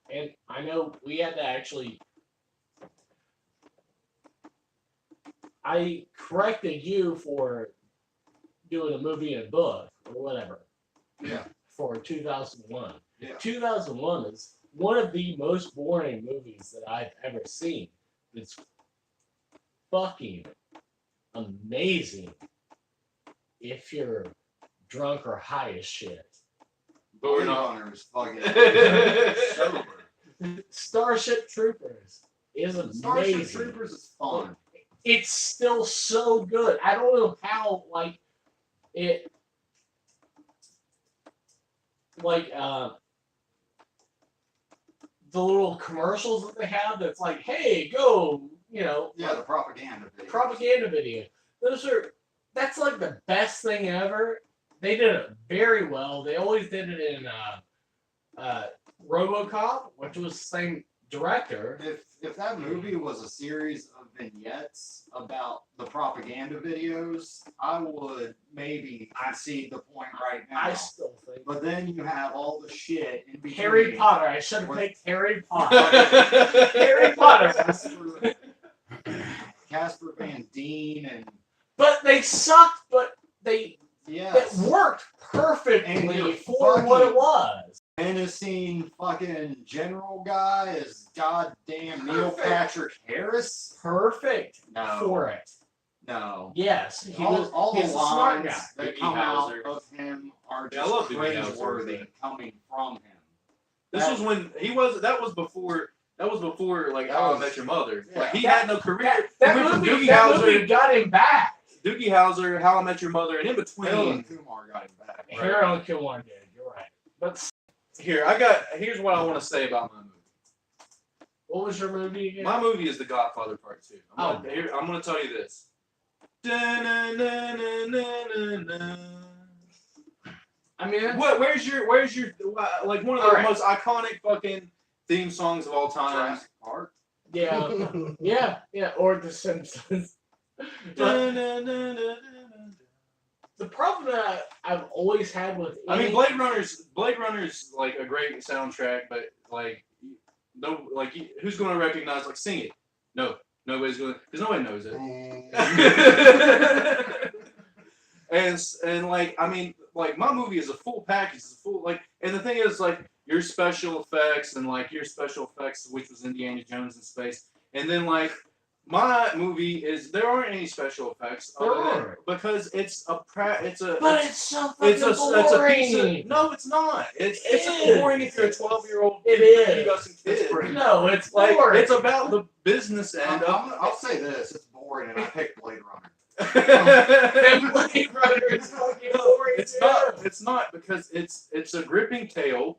And I know we had to actually I corrected you for doing a movie and a book or whatever. Yeah. For 2001. Yeah. 2001 is one of the most boring movies that I've ever seen. It's fucking amazing if you're drunk or high as shit. But we're Blade not. Runner is fucking sober. Starship Troopers is Starship amazing. Troopers is fun. It's still so good. I don't know how it the little commercials that they have that's like, hey, go, Yeah, the propaganda video. propaganda video. That's like the best thing ever. They did it very well. They always did it in RoboCop, which was the same director. If that movie was a series of vignettes about the propaganda videos, I would maybe concede the point right now. I still think But then you have all the shit in between. Harry Potter. I should have What? picked Harry Potter. Harry Potter. Casper Van Dien and But they sucked. But it yes, worked And perfectly you're for what it was. menacing fucking general guy is goddamn Neil Perfect. Patrick Harris. Perfect No, for it. no. Yes, he all was. all he's the a smart lines guy. that Doogie come out Howser. of him are Yeah, I just love Doogie Howser. cringeworthy coming from him. This was when he was. That was before. That was before like That How I was- Met Your Mother. yeah. Like he That- had no career. That He went from movie, Doogie that Howser, movie got him back. Doogie Howser, How I Met Your Mother, and in between. Harold Kumar got him back. Right. Harold Kumar did. You're right. But Here's what I want to say about my movie. what was your movie again? My movie is The Godfather Part 2. Oh. I'm gonna tell you this. Da-na-na-na-na-na-na. I mean, that's- Where's your like one of the All right. most iconic fucking theme songs of all time? Jurassic Park. yeah, or The Simpsons. But Da-na-na-na-na-na. the problem that I've always had with I mean, any- Blade Runner's like a great soundtrack, but like no, like who's gonna recognize like sing it? No, nobody's gonna because nobody knows it. and like I mean like my movie is a full package. It's a full like and the thing is like your special effects and like your special effects, which was Indiana Jones in space, and then like. My movie is there aren't any special effects There other than- aren't. because it's a but it's so fucking it's a piece boring. of no, it's not. It's It is. boring if you're a 12-year-old. It is. kid. No, it's Like boring. it's about the business end of. I'll say this: it's boring, and I picked Blade Runner. And Blade Runner is fucking boring It's too. not. It's not because it's a gripping tale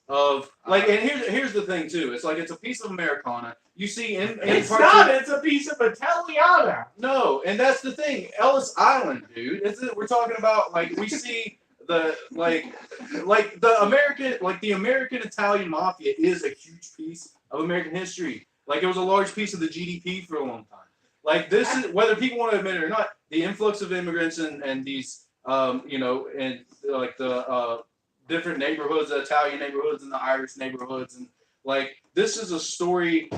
of like. And here's the thing too. It's like it's a piece of Americana. You see in It's part not. two- It's a piece of Italiana. No, and that's the thing. Ellis Island, dude. We're talking about like we see the like the American Italian mafia is a huge piece of American history. Like it was a large piece of the GDP for a long time. Like this is whether people want to admit it or not, the influx of immigrants and these and like the different neighborhoods, the Italian neighborhoods and the Irish neighborhoods and like this is a story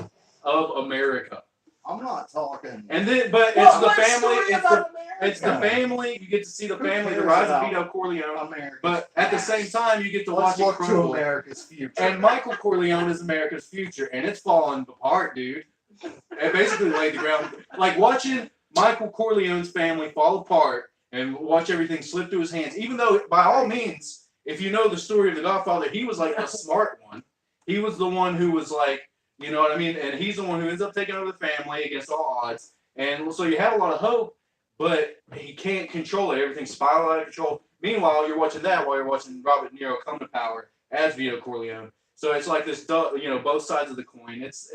of America. I'm not talking. And then but Well, it's the what family story it's about it's the America? family. You get to see the Who family, the cares rise of about Vito Corleone. America's But at the past? same time, you get to Let's watch it look to crumble. America's future. And Michael Corleone is America's future, and it's falling apart, dude. It basically laid the ground. Like watching Michael Corleone's family fall apart and watch everything slip through his hands. Even though, by all means, if you know the story of The Godfather, he was like the smart one. He was the one who was like, you know what I mean? And he's the one who ends up taking over the family against all odds. And so you have a lot of hope, but he can't control it. Everything's spiraling out of control. Meanwhile, you're watching that while you're watching Robert De Niro come to power as Vito Corleone. So it's like this, both sides of the coin. It's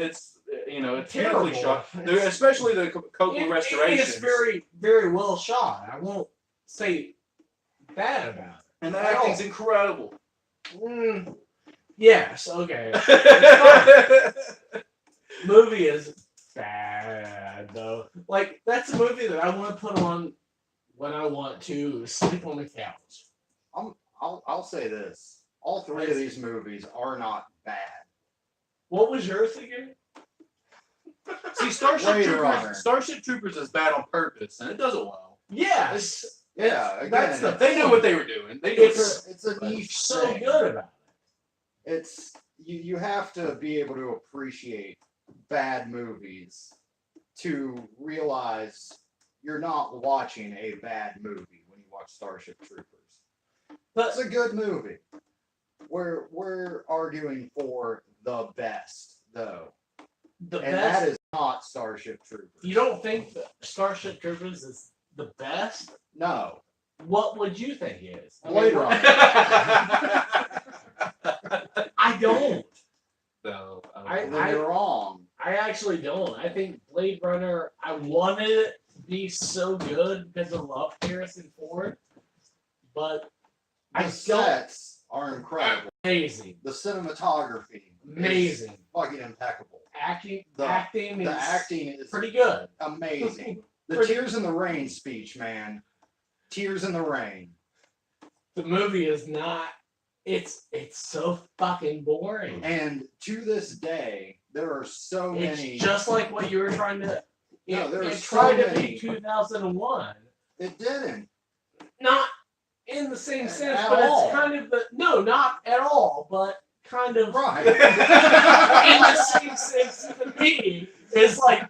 beautifully Terrible. shot. It's- Especially the Copeland It restorations. is very, very well shot. I won't say bad about it. And the At all. acting's incredible. Yes. Okay. Movie is bad though. Like that's a movie that I want to put on when I want to sleep on the couch. I'll say this: all three of these movies are not bad. What was yours again? See, Starship Blade Troopers. Runner. Starship Troopers is bad on purpose, and it does it well. Yes. Yeah, again, That's the They knew what they were doing. They knew. it's a But niche so thing. good about it. It's you have to be able to appreciate bad movies to realize you're not watching a bad movie when you watch Starship Troopers. But It's a good movie. We're arguing for the best though. the And best. that is not Starship Troopers. You don't think that Starship Troopers is the best? No. What would you think is? Blade Runner. I don't. No, I- Then you're wrong. I actually don't. I think Blade Runner. I wanted it to be so good because I love Harrison Ford, but I The don't. sets are incredible. Amazing, The cinematography is amazing. fucking impeccable. Acting The- is The acting is pretty good. amazing. The Pretty- Tears in the Rain speech, man. Tears in the Rain. The movie is not. It's so fucking boring. And to this day, there are so many. It's just like what you were trying to. No, there are it so tried to many. be 2001. It didn't. Not in the same sense, At but all. it's kind of the no, not at all, but kind of Right. in the same sense to me. It's like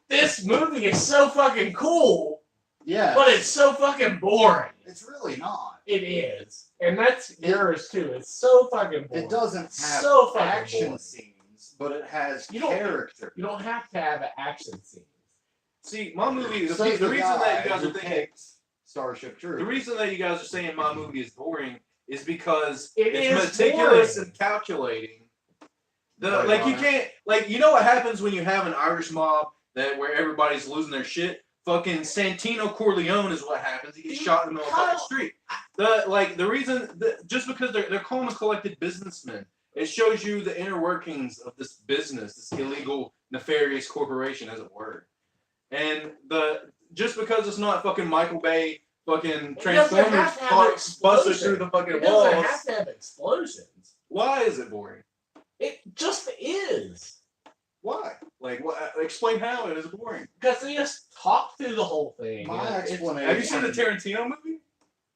this movie is so fucking cool, Yeah. but it's so fucking boring. It's really not. It is, and that's yours too. It's so fucking boring. It doesn't have So fucking action boring. scenes, but it has You don't- character. You don't have to have an action scene. See, my movie. The Says reason that guy you guys who are thinking. picked Starship The Troopers. reason that you guys are saying my movie is boring is because It it's is meticulous boring. and calculating. The Blade like you Runner. can't like you know what happens when you have an Irish mob that where everybody's losing their shit. Fucking Santino Corleone is what happens. He gets shot in the middle of the fucking street. The reason just because they're calling them collected businessmen, it shows you the inner workings of this business, this illegal, nefarious corporation, as it were. And just because it's not fucking Michael Bay fucking It doesn't Transformers have to have busted explosion. through the fucking It doesn't walls. have to have explosions. Why is it boring? It just is. Why? Like, what? Explain how it is boring. Because they just talk through the whole thing. My and it's- explanation. Have you seen the Tarantino movie?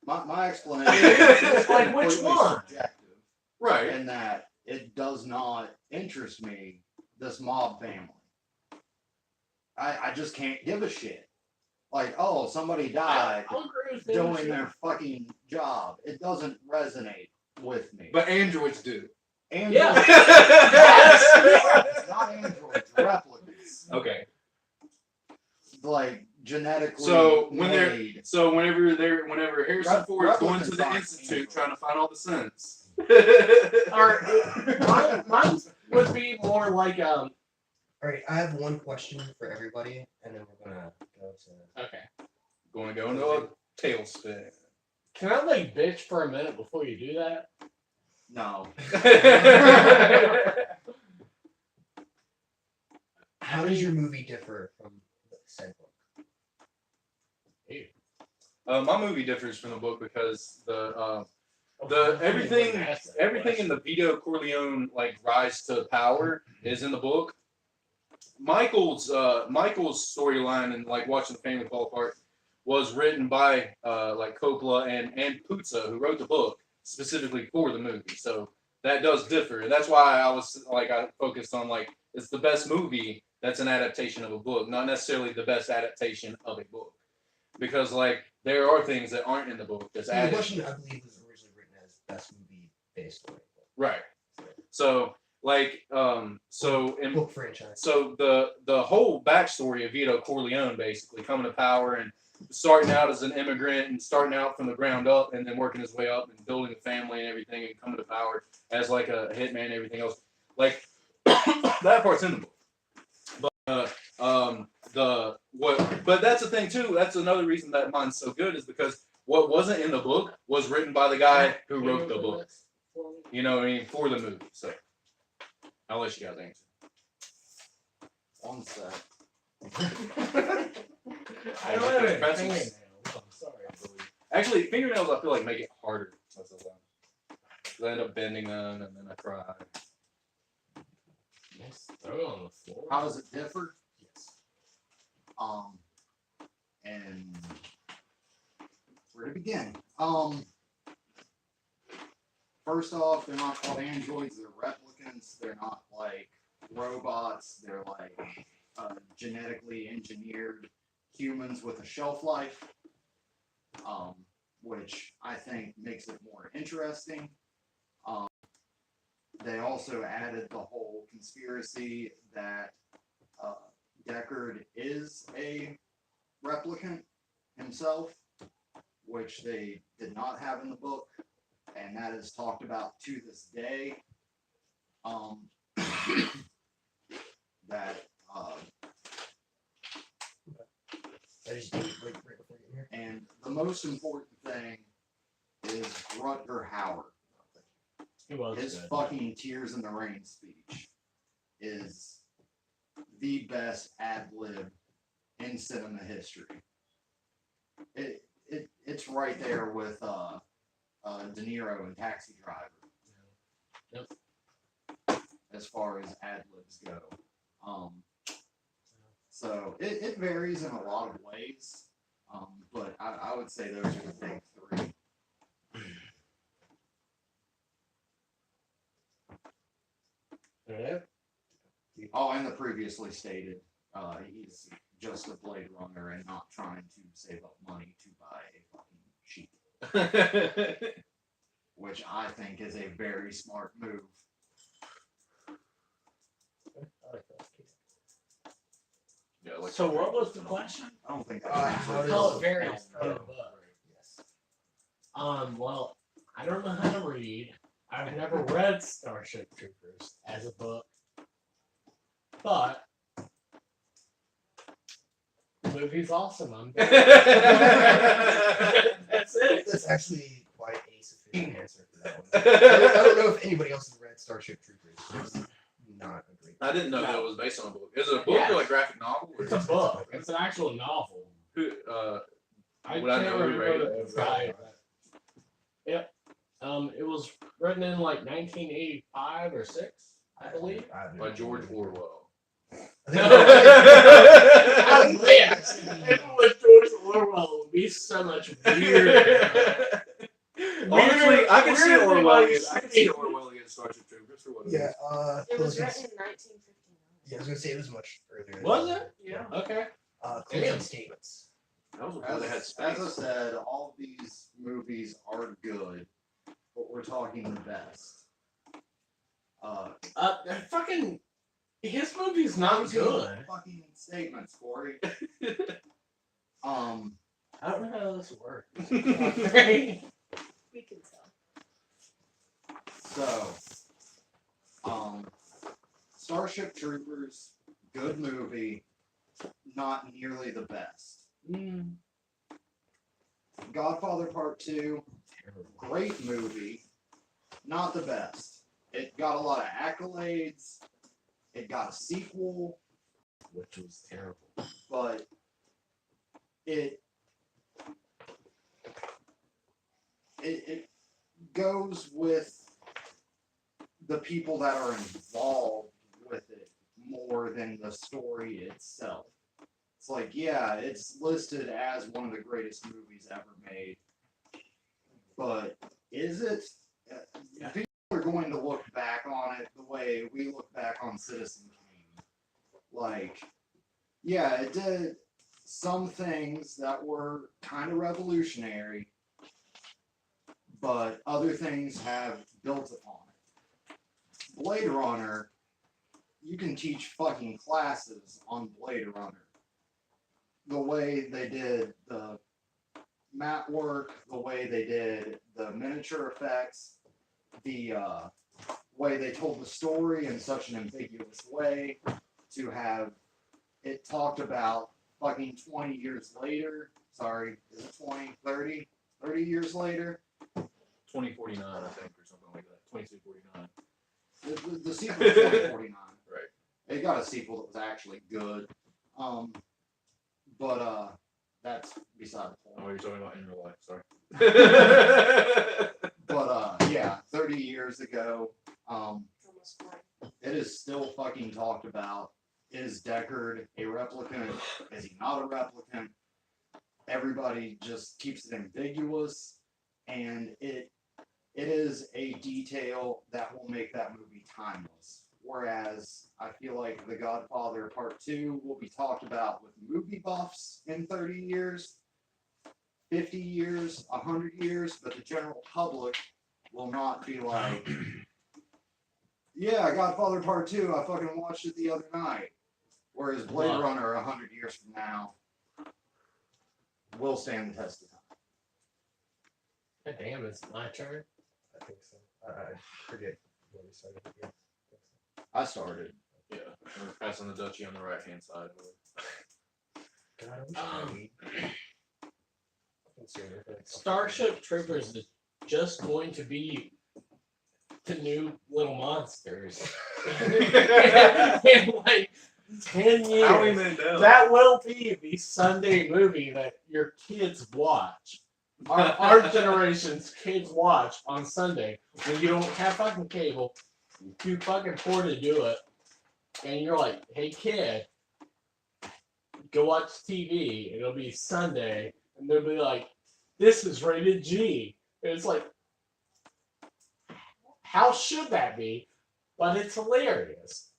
My explanation It's like, is which completely one? subjective Right. in that it does not interest me, this mob family. I just can't give a shit. Like, oh, somebody died I'll agree with doing you. their fucking job. It doesn't resonate with me. But androids do. Androids, Yes. not androids, replicas. Okay. Like genetically So when they're made. so whenever Harrison Rep- Ford's going to the replicants aren't institute androids. trying to find all the sense. Mine would be more like Alright, I have one question for everybody, and then we're gonna go to. Okay. Going to go into a tailspin. Can I like bitch for a minute before you do that? No. How does your movie differ from the said book? My movie differs from the book because everything in the Vito Corleone like rise to power is in the book. Michael's storyline and like watching the family fall apart was written by like Coppola and Puzo, who wrote the book specifically for the movie. So that does differ, and that's why I focused on like it's the best movie that's an adaptation of a book, not necessarily the best adaptation of a book, because like there are things that aren't in the book that's The added. question, I believe, was originally written as best movie based on Right. So like so in book franchise. so the whole backstory of Vito Corleone basically coming to power and starting out as an immigrant and starting out from the ground up and then working his way up and building a family and everything and coming to power as like a hitman and everything else. Like that part's in the book. But that's the thing too. That's another reason that mine's so good is because what wasn't in the book was written by the guy who wrote the book. You know what I mean? For the movie. So I'll let you guys answer. One sec. I don't have any Pencils. fingernails. I'm sorry. Actually, fingernails I feel like make it harder most of the time. I end up bending them and then I cry. Just throw it on the floor. How does it differ? Yes. And where to begin? First off, they're not called androids, they're replicants. They're not like robots. They're like genetically engineered humans with a shelf life, which I think makes it more interesting. They also added the whole conspiracy that Deckard is a replicant himself, which they did not have in the book, and that is talked about to this day. That I just did it right before getting here. and the most important thing is Rutger Hauer. It was His good. fucking Tears in the Rain speech is the best ad lib in cinema history. It's right there with De Niro and Taxi Driver. Yep. As far as ad libs go. So it varies in a lot of ways. But I would say those are the big three. Yeah. Oh, and the previously stated, he's just a Blade Runner and not trying to save up money to buy a fucking sheep, which I think is a very smart move. I like that. Yeah, like So what was the question? I don't think How that's does How it varies per Yeah. book. Yes. Well, I don't know how to read. I've never read Starship Troopers as a book, but the movie's awesome. I'm done. That's it. That's actually quite a sufficient answer for that one. I don't know if anybody else has read Starship Troopers. It's not a great. I didn't know that it was based on a book. Is it a book Yeah. or like graphic novel? Or It's a book. It's an actual novel. who, I Would I can't know who remember rated the it? guy, but- Yep. It was written in like 1985 or 6, I believe. by George Orwell. If it was George Orwell, it would be so much weirder. Honestly, I can see Weirdly, Orwellian. like, I can see Orwellian Starship Troopers for what it Yeah. is. It was Closing. written in 1959. Yeah, I was gonna say it was much earlier. Was it? Yeah. Okay. Closing Damn. statements. That was before they had As I space. said, all of these movies are good, but we're talking the best. Fucking. His movie's not Closing good. Fucking statements, Corey. I don't know how this works. We can tell. So, Starship Troopers, good movie, not nearly the best. Mm. Godfather Part 2, great movie, not the best. It got a lot of accolades, it got a sequel, Which was terrible. but it goes with the people that are involved with it more than the story itself. It's like, yeah, it's listed as one of the greatest movies ever made, but is it? People are going to look back on it the way we look back on Citizen Kane. Like, yeah, it did some things that were kind of revolutionary, but other things have built upon it. Blade Runner, you can teach fucking classes on Blade Runner. The way they did the matte work, the way they did the miniature effects, the way they told the story in such an ambiguous way, to have it talked about fucking 20 years later. Sorry, is it 20, 30? 30 years later? 2049, I think, or something like that. 2249. The sequel to 2049. Right. It got a sequel that was actually good. But that's beside the Oh, point. you're talking about in real life. Sorry. But yeah, 30 years ago, Almost 40. it is still fucking talked about. Is Deckard a replicant? Is he not a replicant? Everybody just keeps it ambiguous, and it is a detail that will make that movie timeless. Whereas I feel like The Godfather Part 2 will be talked about with movie buffs in 30 years, 50 years, 100 years, but the general public will not be like, yeah, Godfather Part 2, I fucking watched it the other night. Whereas Blade Wow. Runner 100 years from now will stand the test of time. God damn, it's my turn. I think so. I forget when we started. Yeah. I started. Yeah, we're passing the duchy on the right hand side. God, I wish I had weed. Sooner, but- Starship Troopers is just going to be the new Little Monsters. In like 10 years. Howie Mandel. That will be the Sunday movie that your kids watch. Our generation's kids watch on Sunday when you don't have fucking cable, you're too fucking poor to do it, and you're like, hey kid, go watch TV, and it'll be Sunday, and they'll be like, this is rated G. And it's like, how should that be? But it's hilarious.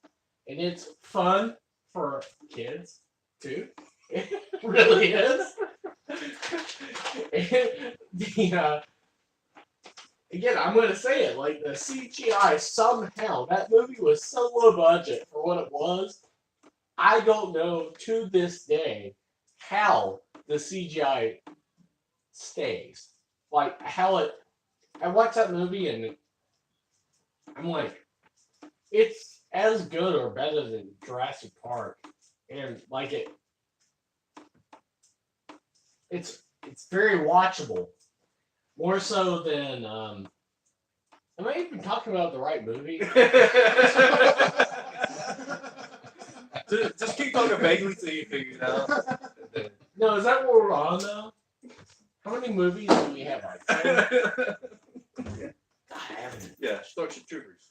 And it's fun for kids, too. It really is. And again, I'm going to say it, like the CGI somehow, that movie was so low budget for what it was. I don't know to this day how the CGI stays. Like how it, I watched that movie and I'm like, it's as good or better than Jurassic Park, and like it's very watchable, more so than am I even talking about the right movie? Just keep talking vaguely till you figure it out. No, is that what we're on though? How many movies do we have? Like 10? God, I haven't. Yeah, Starship Troopers.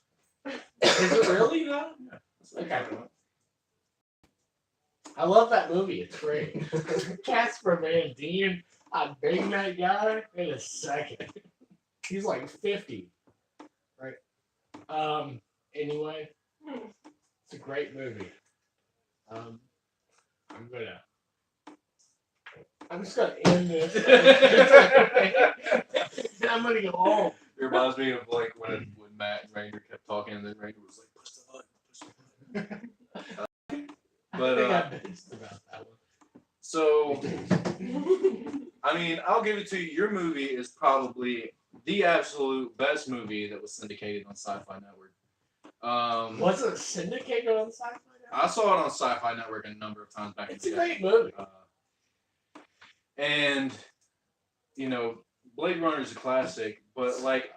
Is it really though? Okay. I love that movie. It's great. Casper Van Dien, I'd bang that guy in a second. He's like 50. Right? Anyway, it's a great movie. I'm just gonna end this. I'm gonna go home. It reminds me of like when Matt and Ranger kept talking and then Ranger was like, push the button, push the button. But, I think I bitched about that one. So, I mean, I'll give it to you. Your movie is probably the absolute best movie that was syndicated on Sci-Fi Network. Was it syndicated on Sci-Fi Network? I saw it on Sci-Fi Network a number of times back It's in a the day. great movie. And, you know, Blade Runner is a classic, but like,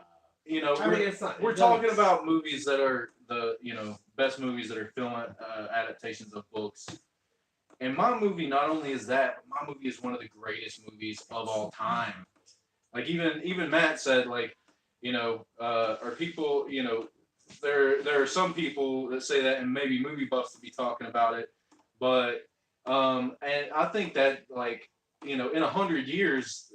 you know, I mean, it's not. we're it talking doesn't- about movies that are the, you know, best movies that are film adaptations of books. And my movie, not only is that, but my movie is one of the greatest movies of all time. Like even Matt said, like, you know, are people, you know, there are some people that say that, and maybe movie buffs to be talking about it, but and I think that, like, you know, in 100 years,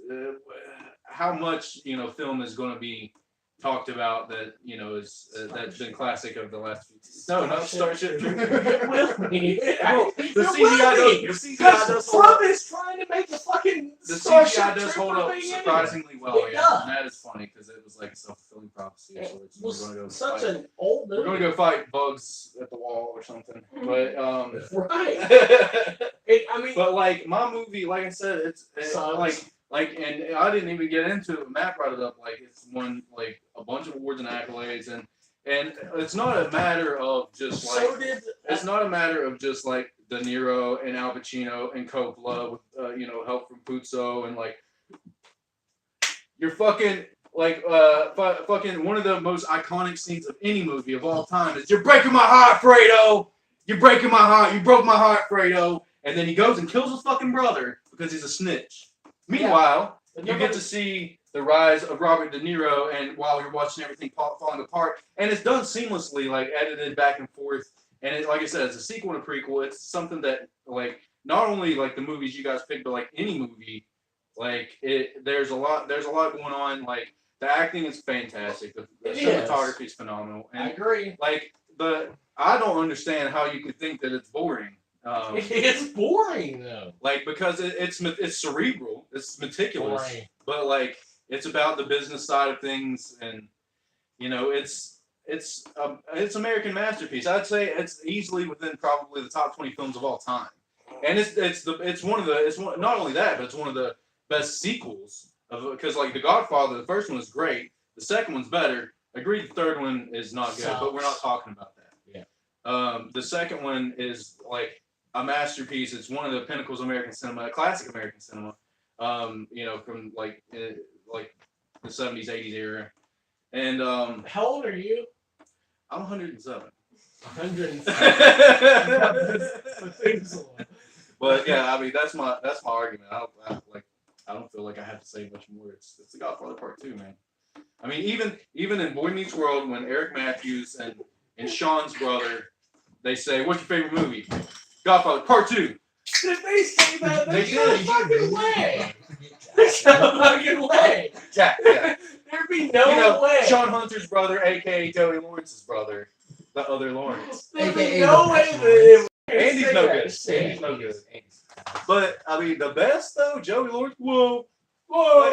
how much, you know, film is going to be talked about that, you know, is that's been classic of the last few. No, not Starship Troopers. It will be. Well, the It CGI will be. does. The CGI Because does hold up. Trump is trying to make the fucking The Starship CGI does hold Trooper up thing anyway. surprisingly well. It Yeah, does. and that is funny because it was like a self-fulfilling prophecy. It So it's, was we're gonna go such fight. an old We're movie. gonna go fight bugs at the wall or something. But Right. I mean, but like my movie, like I said, it's Sucks. like, and I didn't even get into it. Matt brought it up. Like it's won like a bunch of awards and accolades, and it's not a matter of just like so did it's not a matter of just like De Niro and Al Pacino and Coppola with you know, help from Puzo and like you're fucking fucking one of the most iconic scenes of any movie of all time is "You're breaking my heart, Fredo. You're breaking my heart. You broke my heart, Fredo." And then he goes and kills his fucking brother because he's a snitch. Meanwhile, But you get nobody- to see the rise of Robert De Niro, and while you're watching everything falling apart, and it's done seamlessly, like edited back and forth. And it, like I said, it's a sequel and a prequel. It's something that like not only like the movies you guys picked, but like any movie, like it. There's a lot going on. Like the acting is fantastic. The It cinematography is phenomenal, I and agree. like I don't understand how you could think that it's boring. It's boring though. Like because it's cerebral, it's meticulous, Boring. but like it's about the business side of things, and you know it's American masterpiece. I'd say it's easily within probably the top 20 films of all time, and it's one not only that, but it's one of the best sequels of because like The Godfather, the first one is great, the second one's better. Agreed, the third one is not good, but we're not talking about that. Yeah. The second one is like a masterpiece. It's one of the pinnacles of American cinema, classic American cinema. You know, from like the 70s, 80s era. And How old are you? I'm 107. 107. But yeah, I mean that's my argument. I don't feel like I have to say much more. It's The Godfather Part 2, man. I mean, even in Boy Meets World, when Eric Matthews and Sean's brother, they say, "What's your favorite movie?" Godfather Part 2. Did they say that? They There's no did. fucking way. There's no fucking way. Jack, yeah. There'd be no You know, way. Sean Hunter's brother, aka Joey Lawrence's brother, the other Lawrence. There'd be AKA no the way best that it would Andy's say no that good. shit. Andy's no good. But I mean, the best though, Joey Lawrence. Whoa,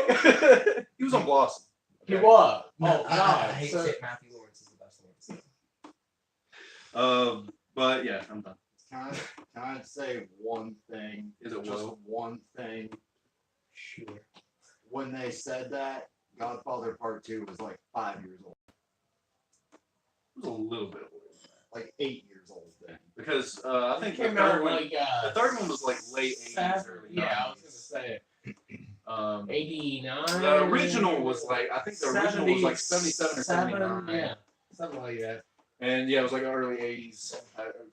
like, he was on Blossom. He was. No, Oh I God. hate So- to say it, Matthew Lawrence is the best Lawrence. But yeah, I'm done. Can I say one thing? Is it just Will? one thing? Sure. When they said that, Godfather Part 2 was like 5 years old, It was a little bit older than that like 8 years old then. because I think the came third out one, like the third one was like late 80s, early 90s. Yeah, I was gonna say Um, 89. the original was like I think the original was like 77 or 79. Yeah, something like that. And yeah, it was like early 80s,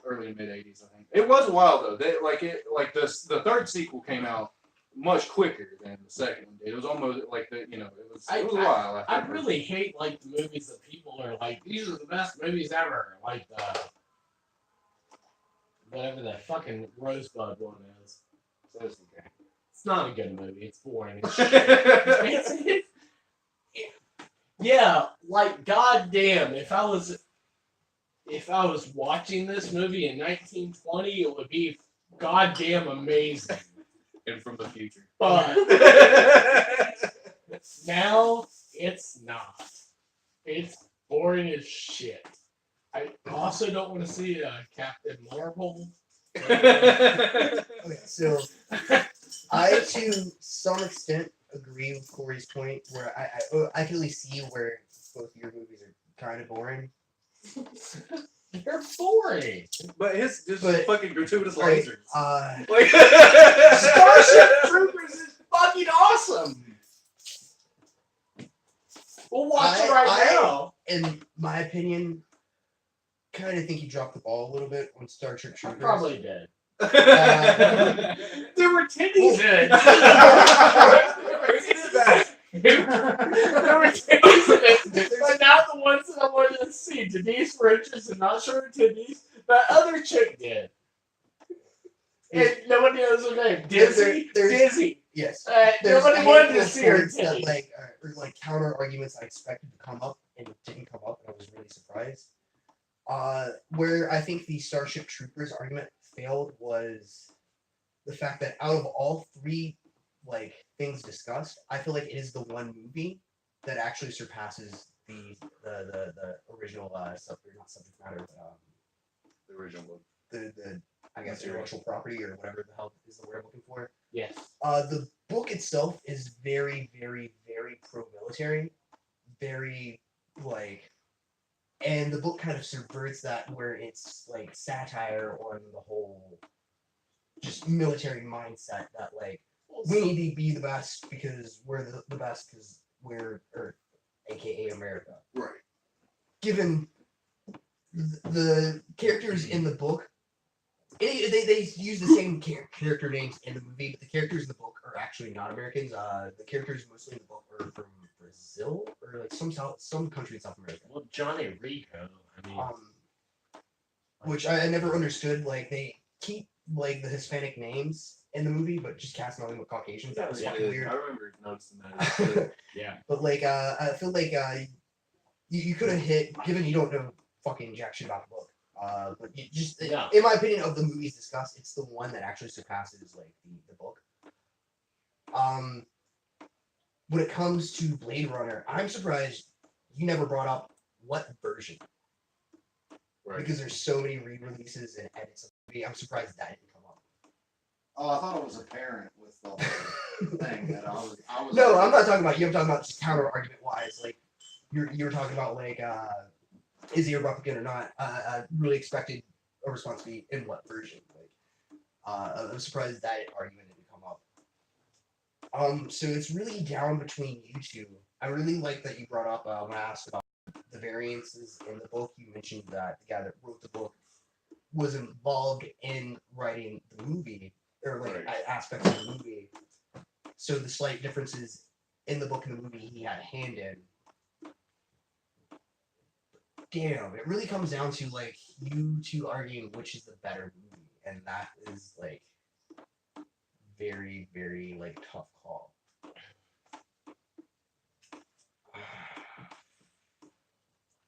early to mid 80s, I think. It was a while though. The third sequel came out much quicker than the second one did. It was almost like it was a while after. I really hate like the movies that people are like, these are the best movies ever. Like whatever that fucking Rosebud one is. It's not a good movie. It's boring. As shit. Yeah, like goddamn, if I was watching this movie in 1920, it would be goddamn amazing. And from the future. But now it's not. It's boring as shit. I also don't want to see Captain Marvel. Okay, so I to some extent agree with Corey's point, where I can really see where both your movies are kind of boring. They're boring. But his just But- fucking gratuitous Right, lasers. Starship Troopers is fucking awesome. We'll watch it right now. In my opinion, kind of think you dropped the ball a little bit on Star Trek I Troopers. probably did. There There were titties in it. There were titties in it, but not the ones that I wanted to see. Denise Richards and not sure titties. That other chick did. And nobody knows her name. Dizzy? There's- Dizzy. Yes. Nobody a wanted handful to of see her points that titties. are counter arguments I expected to come up and it didn't come up, and I was really surprised. Where I think the Starship Troopers argument failed was the fact that out of all three things discussed, I feel like it is the one movie that actually surpasses the original not subject matter, but The original one. the I guess intellectual property or whatever the hell is the word I'm looking for. Yes. The book itself is very, very, very pro-military, very and the book kind of subverts that, where it's like satire on the whole just military mindset that we need to be the best because we're the best because we're, or aka America. Right. Given the characters in the book, they use the same character names in the movie, but the characters in the book are actually not Americans. The characters mostly in the book are from Brazil or like some country in South America. Well, Johnny Rico. I mean, Which I never understood. Like they keep like the Hispanic names in the movie, but just cast nothing but Caucasians. That was Yeah, fucking weird. I remember noticing that. yeah. But like, I feel like you could have hit, given you don't know fucking jack shit about the book. But you just, Yeah. in my opinion, of the movies discussed, it's the one that actually surpasses like the book. When it comes to Blade Runner, I'm surprised you never brought up what version, Right. because there's so many re-releases and edits of the movie. I'm surprised that didn't come up. Oh, I thought it was apparent with the whole thing that I was. No, I'm not talking about you. I'm talking about just counter argument wise. Like you were talking about like is he a replicant or not? I really expected a response to be in what version. Like I'm surprised that argument didn't come up. So it's really down between you two. I really like that you brought up when I asked about the variances in the book. You mentioned that the guy that wrote the book was involved in writing the movie or like Right. aspects of the movie. So the slight differences in the book and the movie he had a hand in. Damn, it really comes down to like you two arguing which is the better movie, and that is like very, very like tough call.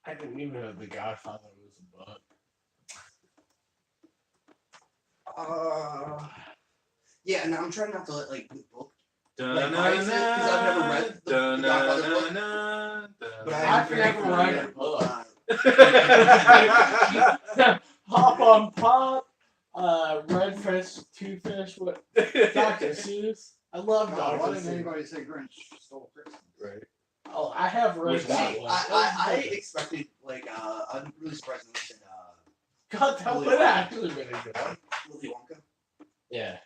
I didn't even know The Godfather was a book. Yeah, and I'm trying not to let like the book, Dun, Like, because I've never read the dun, Godfather dun, book, dun, dun, but dun. I'm I've very never read familiar. a book. dun. Hop on Pop, Redfish, Two Fish, what? Dr. Seuss. I love God, why Dr. didn't Seuss. anybody say Grinch stole Christmas? Right. Oh, I have read Which that See, one. I expected like I'm really surprised they mentioned God, that would actually been a good one. Willy Wonka Yeah.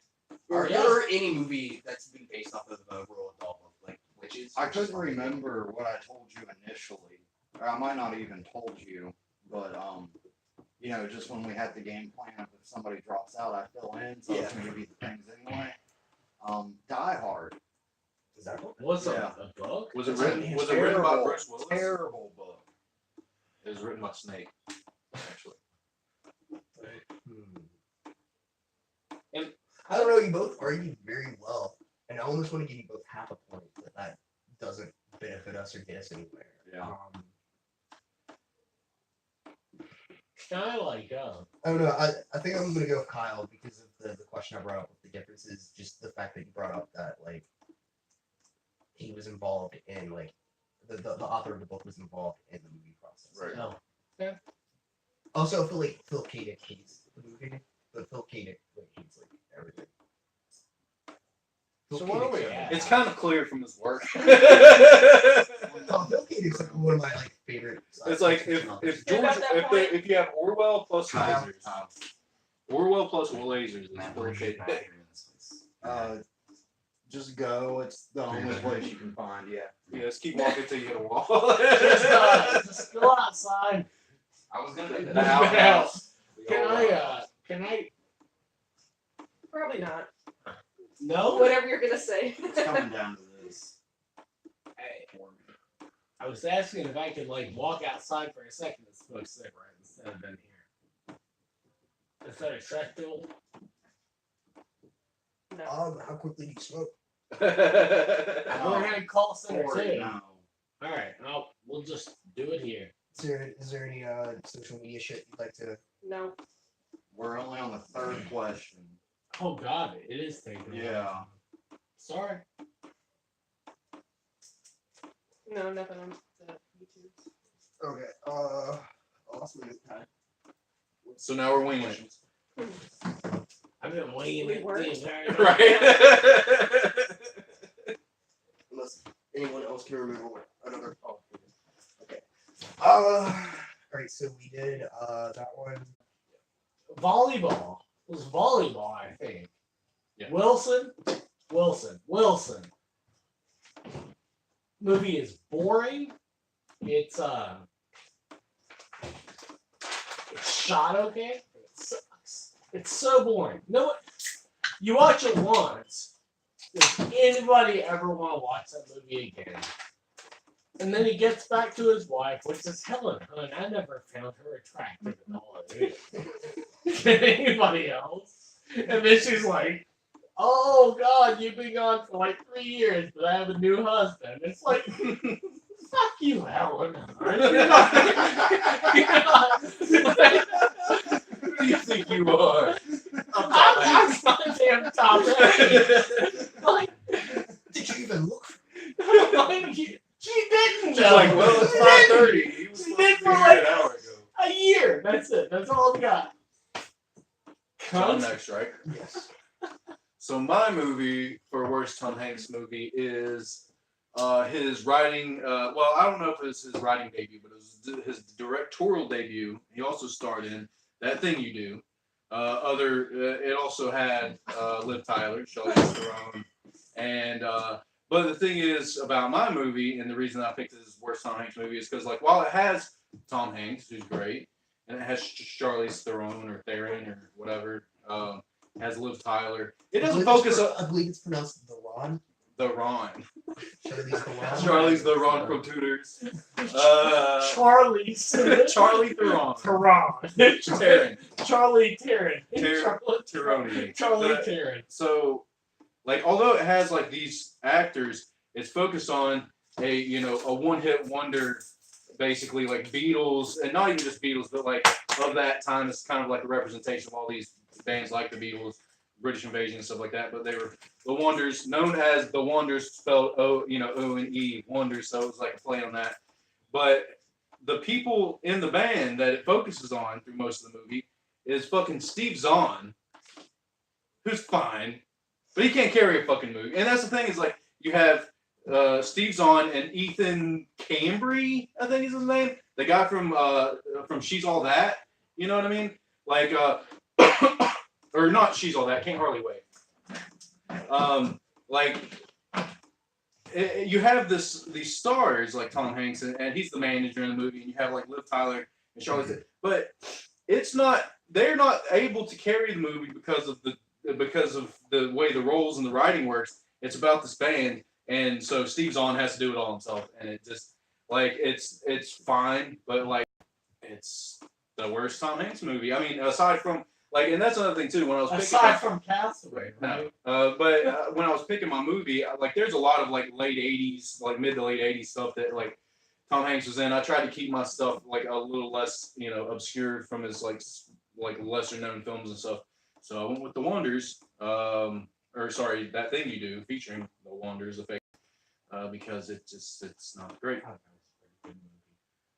or, Yeah. or any movie that's been based off of a Roald Dahl book, like witches. I couldn't remember what I told you initially, or I might not even told you, but you know, just when we had the game plan, if somebody drops out, I fill in, so it's Yeah. gonna be the things anyway. Die Hard. Is that a book? What's Yeah. a book? Was it It's written? like- Was it written by Terrible, Bruce Willis? Terrible book. It was written by Snake, actually. And- I don't know. You both argued very well, and I almost want to give you both half a point, but that doesn't benefit us or get us anywhere. Yeah. I like I don't know. I think I'm gonna go with Kyle because of the question I brought up with the differences. Just the fact that you brought up that like he was involved in like the author of the book was involved in the movie process. Right. No. Also, I feel like Phil K. Dick hates the movie, but Phil K. Dick like, hates like everything. Phil So K. where are Dick's we like- at? It's kind of clear from his work. Oh, Phil K. Dick's like one of my like favorite. It's like if George About that point- if you have Orwell plus Kyle. lasers, Orwell plus lasers is Man, Phil we're K. shit Dick. back here in this place. Just go. It's the only place you can find. Yeah. Yeah, just keep walking till you hit a wall. Just go outside. I was gonna do The that. outhouse. Can I? Probably not. No. Whatever you're gonna say. It's coming down to this. Hey, I was asking if I could like walk outside for a second and smoke a cigarette instead of in here. Is that acceptable? No. How quickly do you smoke? We're gonna call center Or too. no. All right, we'll just do it here. Is there any social media shit you'd like to? No. We're only on the third question. Oh God, it is taking. a Yeah. while. Sorry. No, nothing on the YouTube. Okay. Awesome. So now we're winging it. I've been waiting We it were. the entire time. Right. Unless anyone else can remember what another. Oh, Okay. All right. So we did that one. Volleyball. It was volleyball, I think. Yeah. Wilson. Movie is boring. It's shot okay. It sucks. It's so boring. No, you watch it once. Does anybody ever want to watch that movie again? And then he gets back to his wife, which is Helen Hunt. I never found her attractive at all. Can anybody else? And then she's like, "Oh God, you've been gone for like 3 years, but I have a new husband." It's like, fuck you, Helen Hunt. Who do you think you are? I'm goddamn Tom Hanks. Like, Did you even look? like, she didn't She's know. like, well, it's 5:30. He was She supposed did to be for here like an hour ago. a year. That's it. That's all I've got. John Cunt. next, right? Yes. So my movie for worst Tom Hanks movie is his writing. Well, I don't know if it was his writing debut, but it was his directorial debut. He also starred in That Thing You Do. It also had Liv Tyler, Charlize Theron, and but the thing is about my movie, and the reason I picked it as worst Tom Hanks movie is because like while it has Tom Hanks, who's great, and it has Charlize Theron or Theron or whatever, has Liv Tyler. It doesn't focus on I believe it's pronounced the Ron. the Ron. Charlie's the Ron. Charlie's the Ron Pro Tutors. Charlie's. Charlie Theron. Theron. Taryn. Charlie Taryn. Tironi. Charlie But- Taryn. So, like, although it has like these actors, it's focused on a one-hit wonder, basically like Beatles, and not even just Beatles, but like of that time. It's kind of like a representation of all these bands like the Beatles, British Invasion and stuff like that. But they were the Wonders, known as the Wonders, spelled O and E, Wonders. So it was like a play on that. But the people in the band that it focuses on through most of the movie is fucking Steve Zahn, who's fine, but he can't carry a fucking movie. And that's the thing is like you have Steve Zahn and Ethan Cambry, I think is his name, the guy from She's All That. You know what I mean? Like or not She's All That. Can't hardly wait. You have these stars like Tom Hanks and he's the manager in the movie, and you have like Liv Tyler and Charlize, but they're not able to carry the movie because of the way the roles and the writing works. It's about this band, and so Steve Zahn has to do it all himself, and it just like it's fine, but like it's the worst Tom Hanks movie. I mean, aside from like, and that's another thing too. When I was picking Aside from Castaway, no, right? but when I was picking my movie, like there's a lot of like late '80s, like mid to late '80s stuff that like Tom Hanks was in. I tried to keep my stuff like a little less, obscure from his like lesser known films and stuff. So I went with The Wonders, That Thing You Do, featuring The Wonders effect, because it's not great.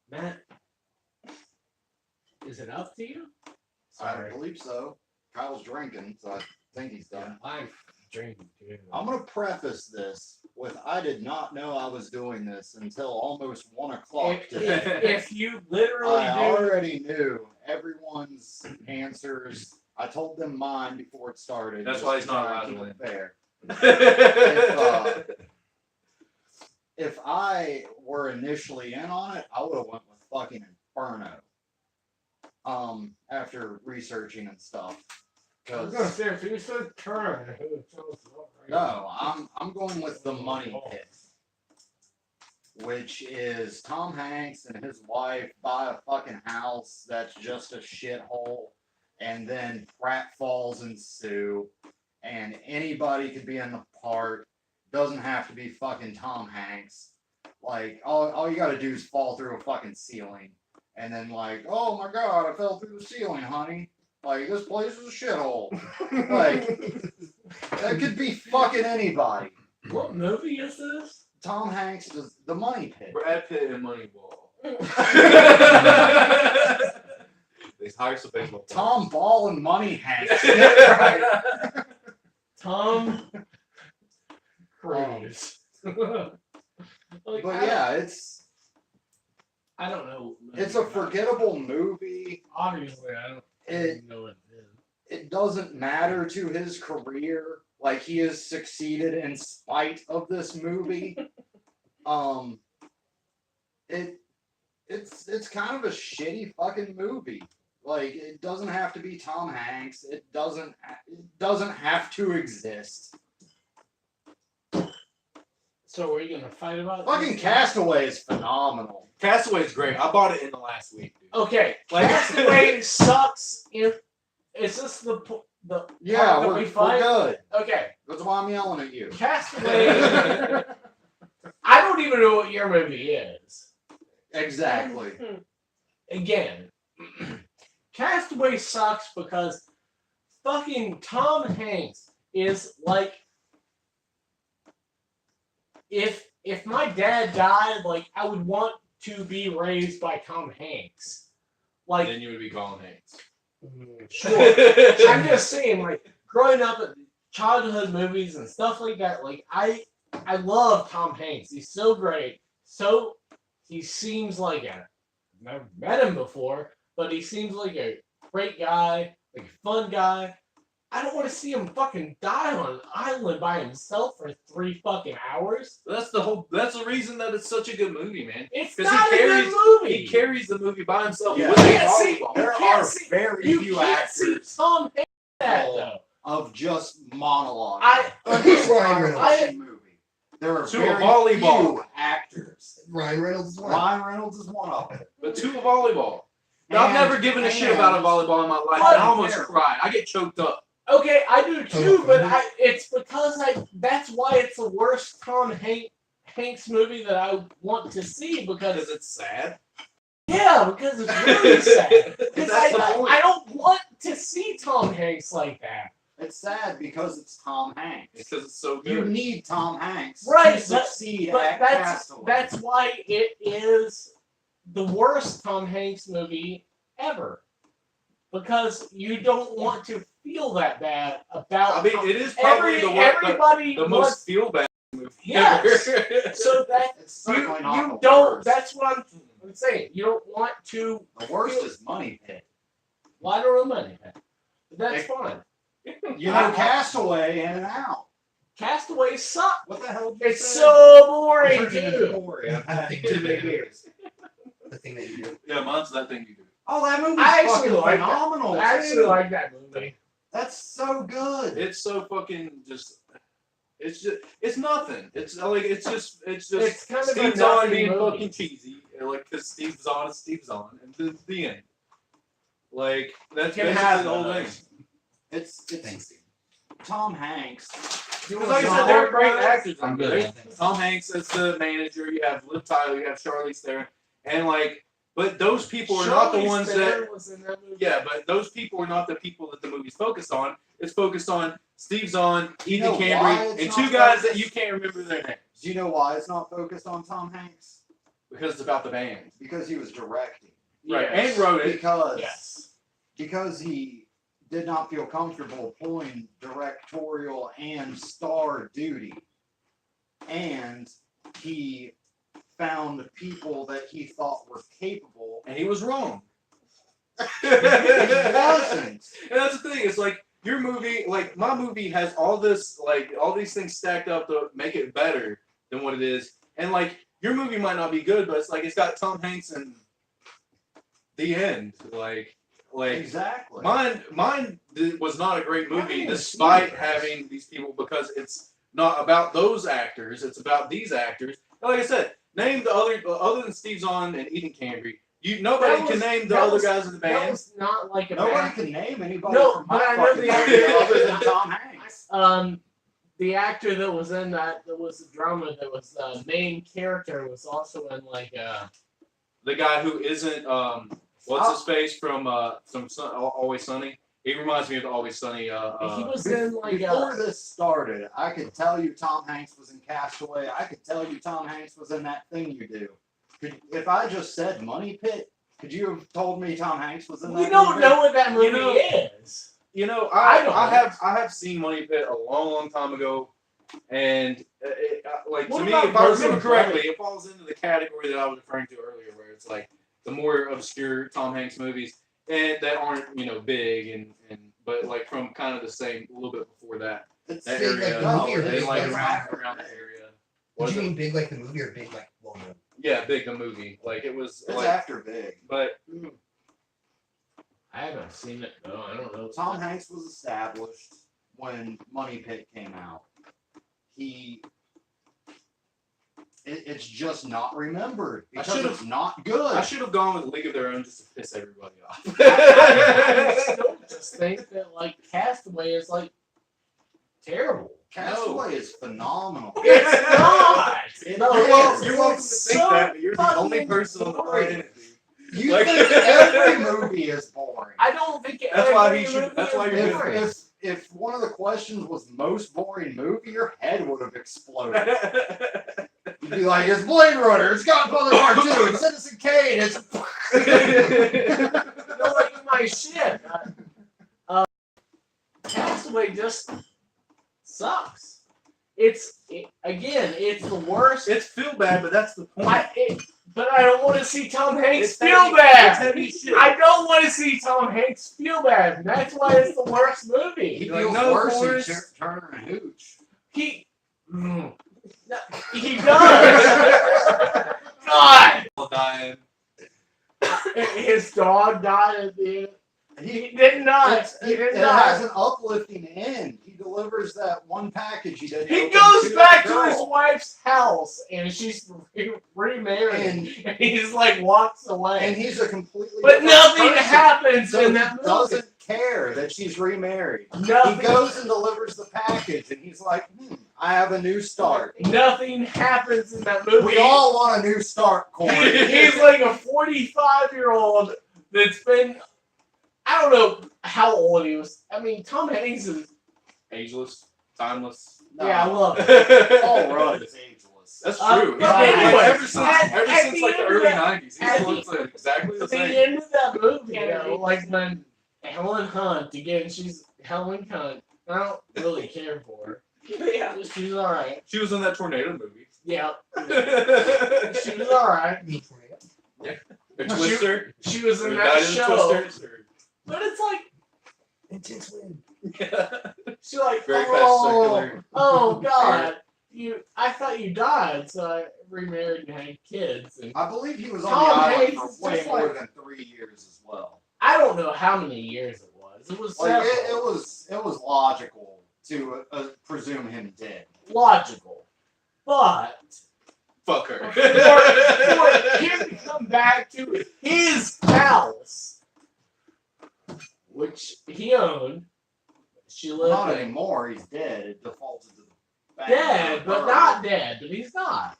Matt, is it up to you? I believe so. Kyle's drinking, so I think he's done. I'm drinking too. I'm gonna preface this with I did not know I was doing this until almost 1 o'clock today. If you literally I do, already knew everyone's answers. I told them mine before it started. That's just why he's not try allowed and to keep win. it fair. If I were initially in on it, I would have went with fucking Inferno. After researching and stuff. I was 'Cause gonna say if you said turn, no, I'm going with The Money Pit, which is Tom Hanks and his wife buy a fucking house that's just a shithole, and then pratfalls ensue, and anybody could be in the part. Doesn't have to be fucking Tom Hanks. Like all you gotta do is fall through a fucking ceiling, and then like, oh my god, I fell through the ceiling, honey. Like this place is a shithole. Like that could be fucking anybody. What movie is this? Tom Hanks does The Money Pit. Brad Pitt and Moneyball. These highest of baseball players. Tom Ball and Money Hanks. Yeah, right. Tom Cruise. Like, But yeah, it's I don't know. a forgettable movie. Obviously, I don't It know what it is. it doesn't matter to his career. Like he has succeeded in spite of this movie. it's kind of a shitty fucking movie. Like, it doesn't have to be Tom Hanks. It doesn't have to exist. So are you gonna fight about Fucking this? Castaway is phenomenal. Castaway's great. I bought it in the last week, dude. Okay, Like- Castaway sucks. Is this the Yeah, part that we're we fight? good. Okay, That's why I'm yelling at you. Castaway. I don't even know what your movie is. Exactly. Again, Castaway sucks because fucking Tom Hanks is like, if my dad died, like I would want to be raised by Tom Hanks. Like, then you would be Colin Hanks. sure. I'm just saying, like growing up at childhood movies and stuff like that, like I love Tom Hanks. He's so great. So he seems like I've never met him before, but he seems like a great guy, like a fun guy. I don't want to see him fucking die on an island by himself for 3 fucking hours. That's the reason that it's such a good movie, man. It's 'Cause not he a carries- good movie. He carries the movie by himself. Yeah. with You a can't see- volleyball. There can't are see- very You few can't see actors Tom Hanks that though. of just monologue. Ryan Reynolds. Fucking movie. There are To a very volleyball. few actors. Ryan Reynolds is one. Ryan Reynolds is one of them. But to a volleyball. Now, I've And- never given a shit about a volleyball in my life. But- I almost cried. I get choked up. Okay, I do too, Oh, but really? it's because that's why it's the worst Tom Hanks movie that I want to see Because because it's sad. because it's really sad. Because That's the point. I don't want to see Tom Hanks like that. It's sad because it's Tom Hanks. Because it's so You good. need Tom Hanks Right, to succeed But at that's Castaway. that's why it is the worst Tom Hanks movie ever. Because you don't want to feel that bad about. I mean, Tom- it is probably everybody the wants. most feel bad movie Yes. ever. So that It's you certainly not you the don't. worst. That's what I'm saying. You don't want to. The worst is Money Pit. Well, I don't know money. But that's Hey. fine. You know, Castaway in and out. Castaway suck. What the hell? Did you It's say? so boring, dude. Too many years. The thing that you do. Yeah, mine's that thing you do. Oh, that movie's I actually fucking like that. phenomenal. I actually too. like that movie. That's so good. It's so fucking just. It's nothing. It's like it's just It's kind of a Steve Zahn nothing being movie. fucking cheesy, like because Steve Zahn is Steve Zahn, and to the end. Like that's Can basically have the whole those. thing. It's Tom Hanks. Because like I Tom said, they're great Hanks? actors. I'm good. They- Tom Hanks as the manager. You have Liv Tyler. You have Charlize Theron, and like, but those people are not the Charlize ones that. Theron was in that movie. Yeah, but those people are not the people that the movie's focused on. It's focused on Steve Zahn, You Ethan know why Cambry, it's and not two guys that focused? you can't remember their names Do you know why it's not focused on Tom Hanks? because it's about the band, Because he was directing. right? Yes. And wrote it. Because he did not feel comfortable pulling directorial and star duty. And he found people that he thought were capable. And he was wrong. He wasn't. And that's the thing. It's like your movie, like my movie, has all this, like all these things stacked up to make it better than what it is. And like your movie might not be good, but it's like it's got Tom Hanks and the end. Like Exactly. mine was not a great I movie, didn't despite see this. having these people, because it's not about those actors. It's about these actors. And like I said, name the other than Steve Zahn and Ethan Cambry. Nobody That can was- name the that other was- guys in the That band. was not like a Nobody bad. can name anybody No, from but my I know fucking the movie actor- other than Tom Hanks. The actor that was in that was the drama that was the main character was also in like The guy who isn't what's his face from Always Sunny. He reminds me of the Always Sunny. he was in like Before this started, I could tell you Tom Hanks was in Castaway. I could tell you Tom Hanks was in That Thing You Do. If I just said Money Pit, could you have told me Tom Hanks was in that we don't movie? know what that movie You know- is. You know, I don't. I have seen Money Pit a long time ago, and like What to me, about if I Birds remember of correctly, it falls into the category that I was referring to earlier, where it's like the more obscure Tom Hanks movies and that aren't big and but like from kind of the same a little bit before that It's that big like area, the movie or they big like like around that area. Did Was you it? mean big like the movie or big like well known? Yeah, Big the movie. Like it was It's like, after Big. but I haven't seen it though. I don't know. Tom Hanks was established when Money Pit came out. It's just not remembered I because should've- it's not good. I should have gone with League of Their Own just to piss everybody off. I still just think that like Castaway is like terrible. Castaway is phenomenal. It's not. It No, is. well, You're welcome to it's think so that, but you're the only fucking person on the boring. planet, dude. You Like- think every movie is boring. I don't think That's why every he should- movie that's why is you're If, boring. if one of the questions was most boring movie, your head would have exploded. You'd be like, it's Blade Runner, it's Godfather Part 2, it's Citizen Kane, it's No, like my shit. Castaway just sucks. It's the worst. It's feel bad, but that's the point. But I don't want to see Tom Hanks It's feel heavy- bad. it's heavy shit. I don't want to see Tom Hanks feel bad. That's why it's the worst he movie. Like, feels no, worse Forrest. than Turner and Hooch. He he does. God, Dying. his dog died at the end. He, He did not. He it did has not. an uplifting end. He delivers that one package he didn't He open goes to back the to his girl. wife's house and she's remarried. And- And he's like walks away. And he's a completely But different nothing person. happens So in he that movie. doesn't care that she's remarried. He Nothing. goes and delivers the package, and he's like, I have a new start. Nothing happens in that movie. We all want a new start, Corey. He's like a 45-year-old that's been. I don't know how old he was. I mean, Tom Hanks is. Ageless, timeless. No, Yeah, I love it. Paul Rudd is ageless. That's Uh, true. but Like, anyway, ever since, at ever the since like the end of early that- '90s, at he the- looks like exactly the At the same. end of that movie, Yeah, like when Helen Hunt again, she's Helen Hunt. I don't really care for Yeah. her. She's all right. She was in that tornado movie. Yeah, The she was all right. Me tornado. Twister. She was in Or that Night of the show, Twisters, or- but it's like Intense wind. she like Very fast oh, circular. oh God, I thought you died, so I remarried and had kids, and I believe he was on Tom the island Hanks for is way just more like- than 3 years as well. I don't know how many years it was. It was Like several. it was logical to presume him dead. Logical, but Fuck her. for him to come back to his house, which he owned, she lived Not in. anymore. He's dead. It defaulted to the back Dead, of the but borough. not dead. But he's not.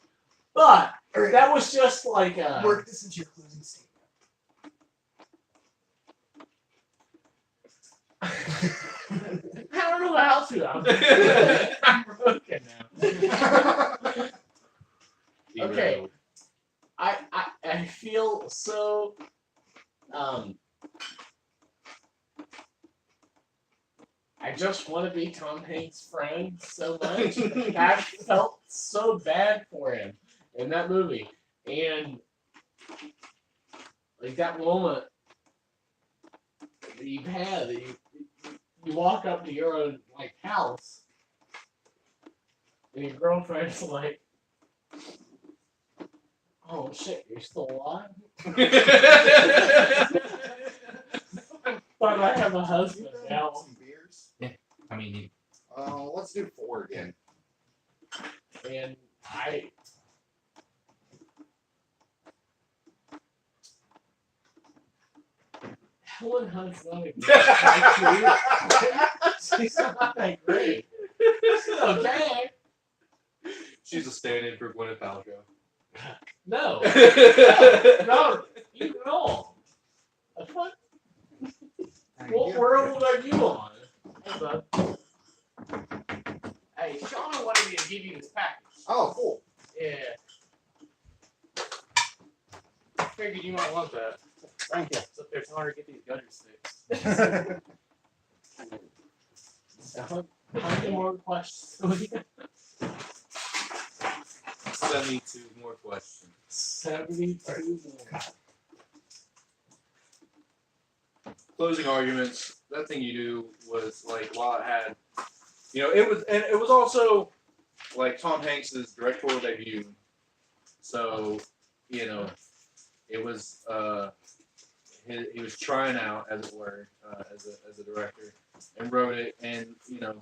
But that was just like a. Work this into your closing statement. I don't know how to. I'm broken now. Okay. I feel so I just want to be Tom Hanks' friend so much. I felt so bad for him in that movie. And like that moment that you've had that you walk up to your own like house and your girlfriend's like, oh shit, you're still alive? But I have a husband now. Some beers. I mean, Let's do 4 again. And Helen Hunt's not a she's not that great. She's okay. She's a stand-in for Gwyneth Paltrow. No. No, you wrong. The fuck? What world are you on? Hold on. Hey, Shauna wanted me to give you this package. Oh, cool. Yeah. I figured you might want that. Thank you. It's up there telling her to get these gutter sticks. How many more questions? 72 more questions. 72 more. Closing arguments. That thing you do was like while it had, it was also like Tom Hanks's directorial debut. So you know, it was he was trying out, as it were, as a director, and wrote it, and you know,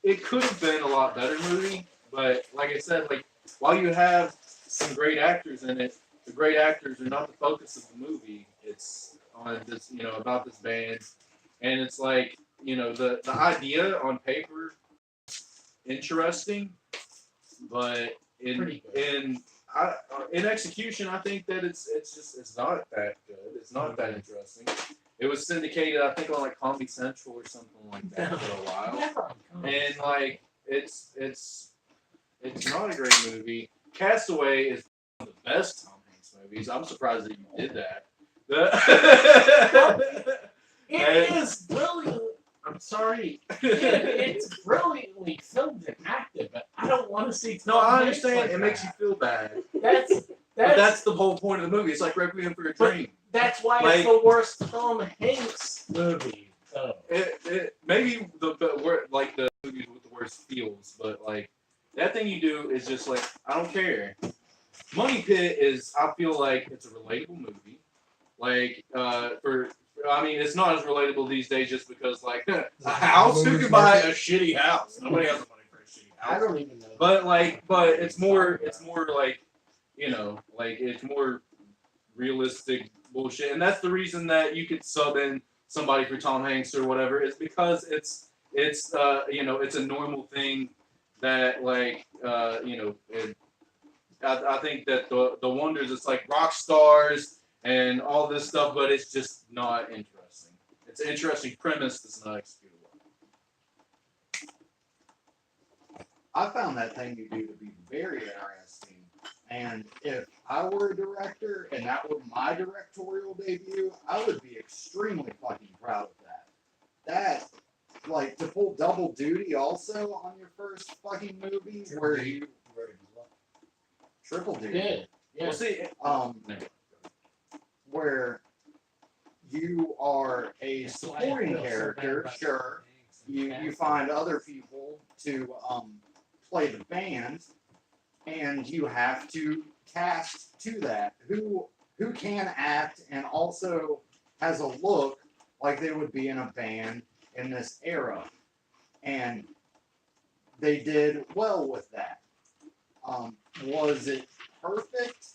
it could have been a lot better movie, but like I said, like while you have some great actors in it, the great actors are not the focus of the movie. It's on this, you know, about this band, and it's like, you know, the idea on paper interesting, but Pretty good. in execution, I think that it's not that good. It's not that interesting. It was syndicated, I think, on like Comedy Central or something like that for a while, Never on Comedy. and like it's not a great movie. Castaway is one of the best Tom Hanks movies. I'm surprised that you did that. It is brilliant. I'm sorry. It's brilliantly filmed and acted, but I don't want to see. No, Tom I Hanks understand. like It makes you that. feel bad. That's But that's the whole point of the movie. It's like Requiem for a But- Dream. that's why like- it's the worst Tom Hanks movie. So. It maybe like the movies with the worst feels, but like that thing you do is just like I don't care. Money Pit is, I feel like it's a relatable movie. Like I mean, it's not as relatable these days just because like a house, who can buy a shitty house? Nobody has the money for a shitty I house. don't even know. But it's more like, you know, like it's more realistic bullshit, and that's the reason that you could sub in somebody for Tom Hanks or whatever, is because it's you know, it's a normal thing that like you know, I think that the wonders, it's like rock stars and all this stuff, but it's just not interesting. It's an interesting premise that's not executed well. I found that thing you do to be very interesting. And if I were a director and that were my directorial debut, I would be extremely fucking proud of that. That, like, to pull double duty also on your first fucking movie where you triple duty. Good. Yeah. Well, see, Where you are a That's why I supporting feel so bad character, about sure. Tom Hanks and You Cast. find other people to play the band, and you have to cast to that who can act and also has a look like they would be in a band in this era, and they did well with that. Was it perfect?